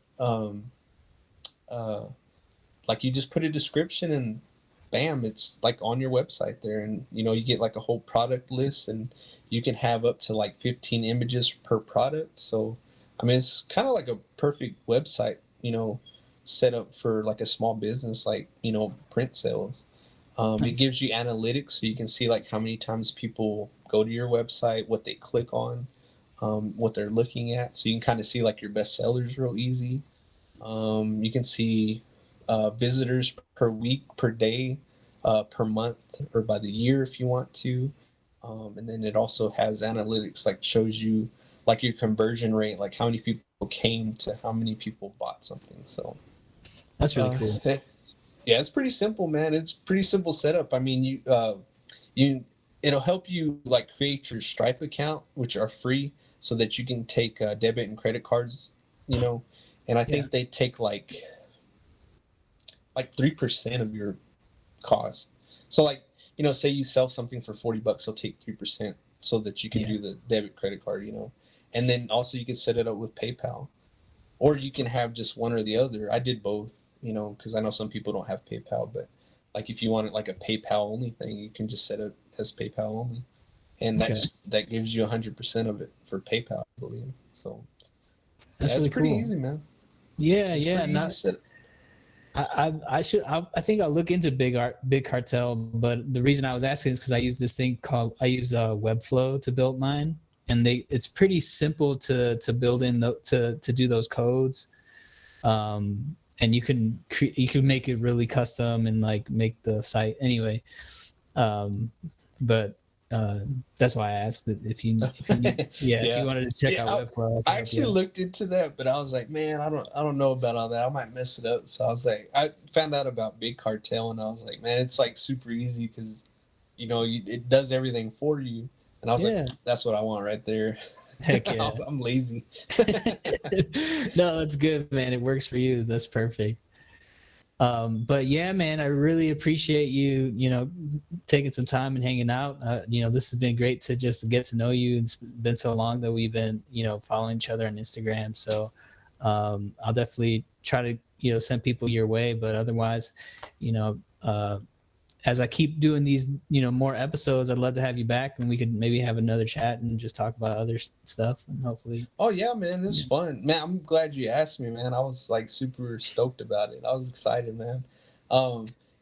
like you just put a description and bam, it's like on your website there, and you get like a whole product list, and you can have up to like 15 images per product. So I mean, it's kind of like a perfect website, set up for like a small business, like print sales. It gives you analytics, so you can see like how many times people go to your website, what they click on, what they're looking at, so you can kind of see like your best sellers real easy. You can see visitors per week, per day, per month, or by the year if you want to. And then it also has analytics, like shows you like your conversion rate, like how many people came to how many people bought something. So That's really cool. yeah, it's pretty simple, man. It's pretty simple setup. I mean, it'll help you like create your Stripe account, which are free, so that you can take debit and credit cards, and I think they take like 3% of your cost. So like, say you sell something for $40, they'll take 3% so that you can do the debit credit card, and then also you can set it up with PayPal, or you can have just one or the other. I did both, because I know some people don't have PayPal, but like if you want like a PayPal only thing, you can just set it as PayPal only, and that gives you 100% of it for PayPal, I believe. So that's really it's pretty cool. easy, man. Yeah, It's yeah. pretty easy set. I think I'll look into Big Cartel, but the reason I was asking is because I use this thing called Webflow to build mine, and it's pretty simple to build in to do those codes, and you can make it really custom and like make the site anyway, but that's why I asked that if you if you wanted to check out Webflow. I actually looked into that, but I was like, man, I don't know about all that. I might mess it up. So I was like, I found out about Big Cartel, and I was like, man, it's like super easy because it does everything for you. And I was like, that's what I want right there. Heck yeah. I'm lazy. No, that's good, man. It works for you. That's perfect. But yeah, man, I really appreciate you, taking some time and hanging out. This has been great to just get to know you. It's been so long that we've been, following each other on Instagram. So I'll definitely try to, send people your way. But otherwise, as I keep doing these, more episodes, I'd love to have you back, and we could maybe have another chat and just talk about other stuff, and hopefully. Oh yeah, man, this is fun, man. I'm glad you asked me, man. I was like super stoked about it. I was excited, man.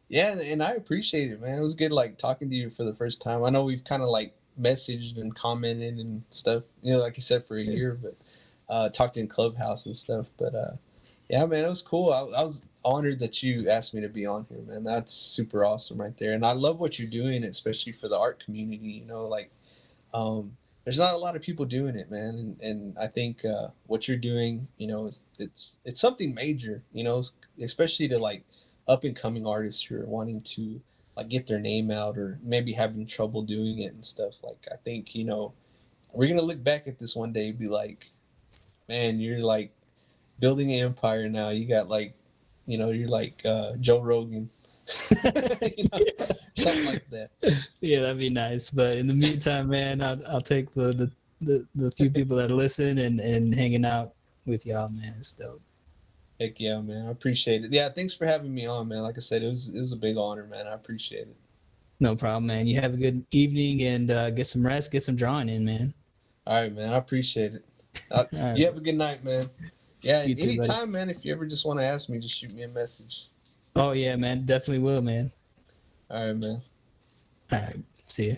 Yeah, and I appreciate it, man. It was good like talking to you for the first time. I know we've kind of like messaged and commented and stuff, like you said, for a year, but talked in Clubhouse and stuff. But yeah, man, it was cool. I was honored that you asked me to be on here, man. That's super awesome right there. And I love what you're doing, especially for the art community. There's not a lot of people doing it, man. And I think what you're doing, it's something major, especially to like up and coming artists who are wanting to like get their name out or maybe having trouble doing it and stuff. Like, I think, we're going to look back at this one day and be like, man, you're like building an empire now. You got like, you're like Joe Rogan, something like that. Yeah, that'd be nice. But in the meantime, man, I'll take the few people that listen and hanging out with y'all, man. It's dope. Heck yeah, man. I appreciate it. Yeah, thanks for having me on, man. Like I said, it was a big honor, man. I appreciate it. No problem, man. You have a good evening and get some rest, get some drawing in, man. All right, man. I appreciate it. Right. You have a good night, man. Yeah, You too, anytime, man. If you ever just want to ask me, just shoot me a message. Oh yeah, man. Definitely will, man. All right, man. All right. See ya.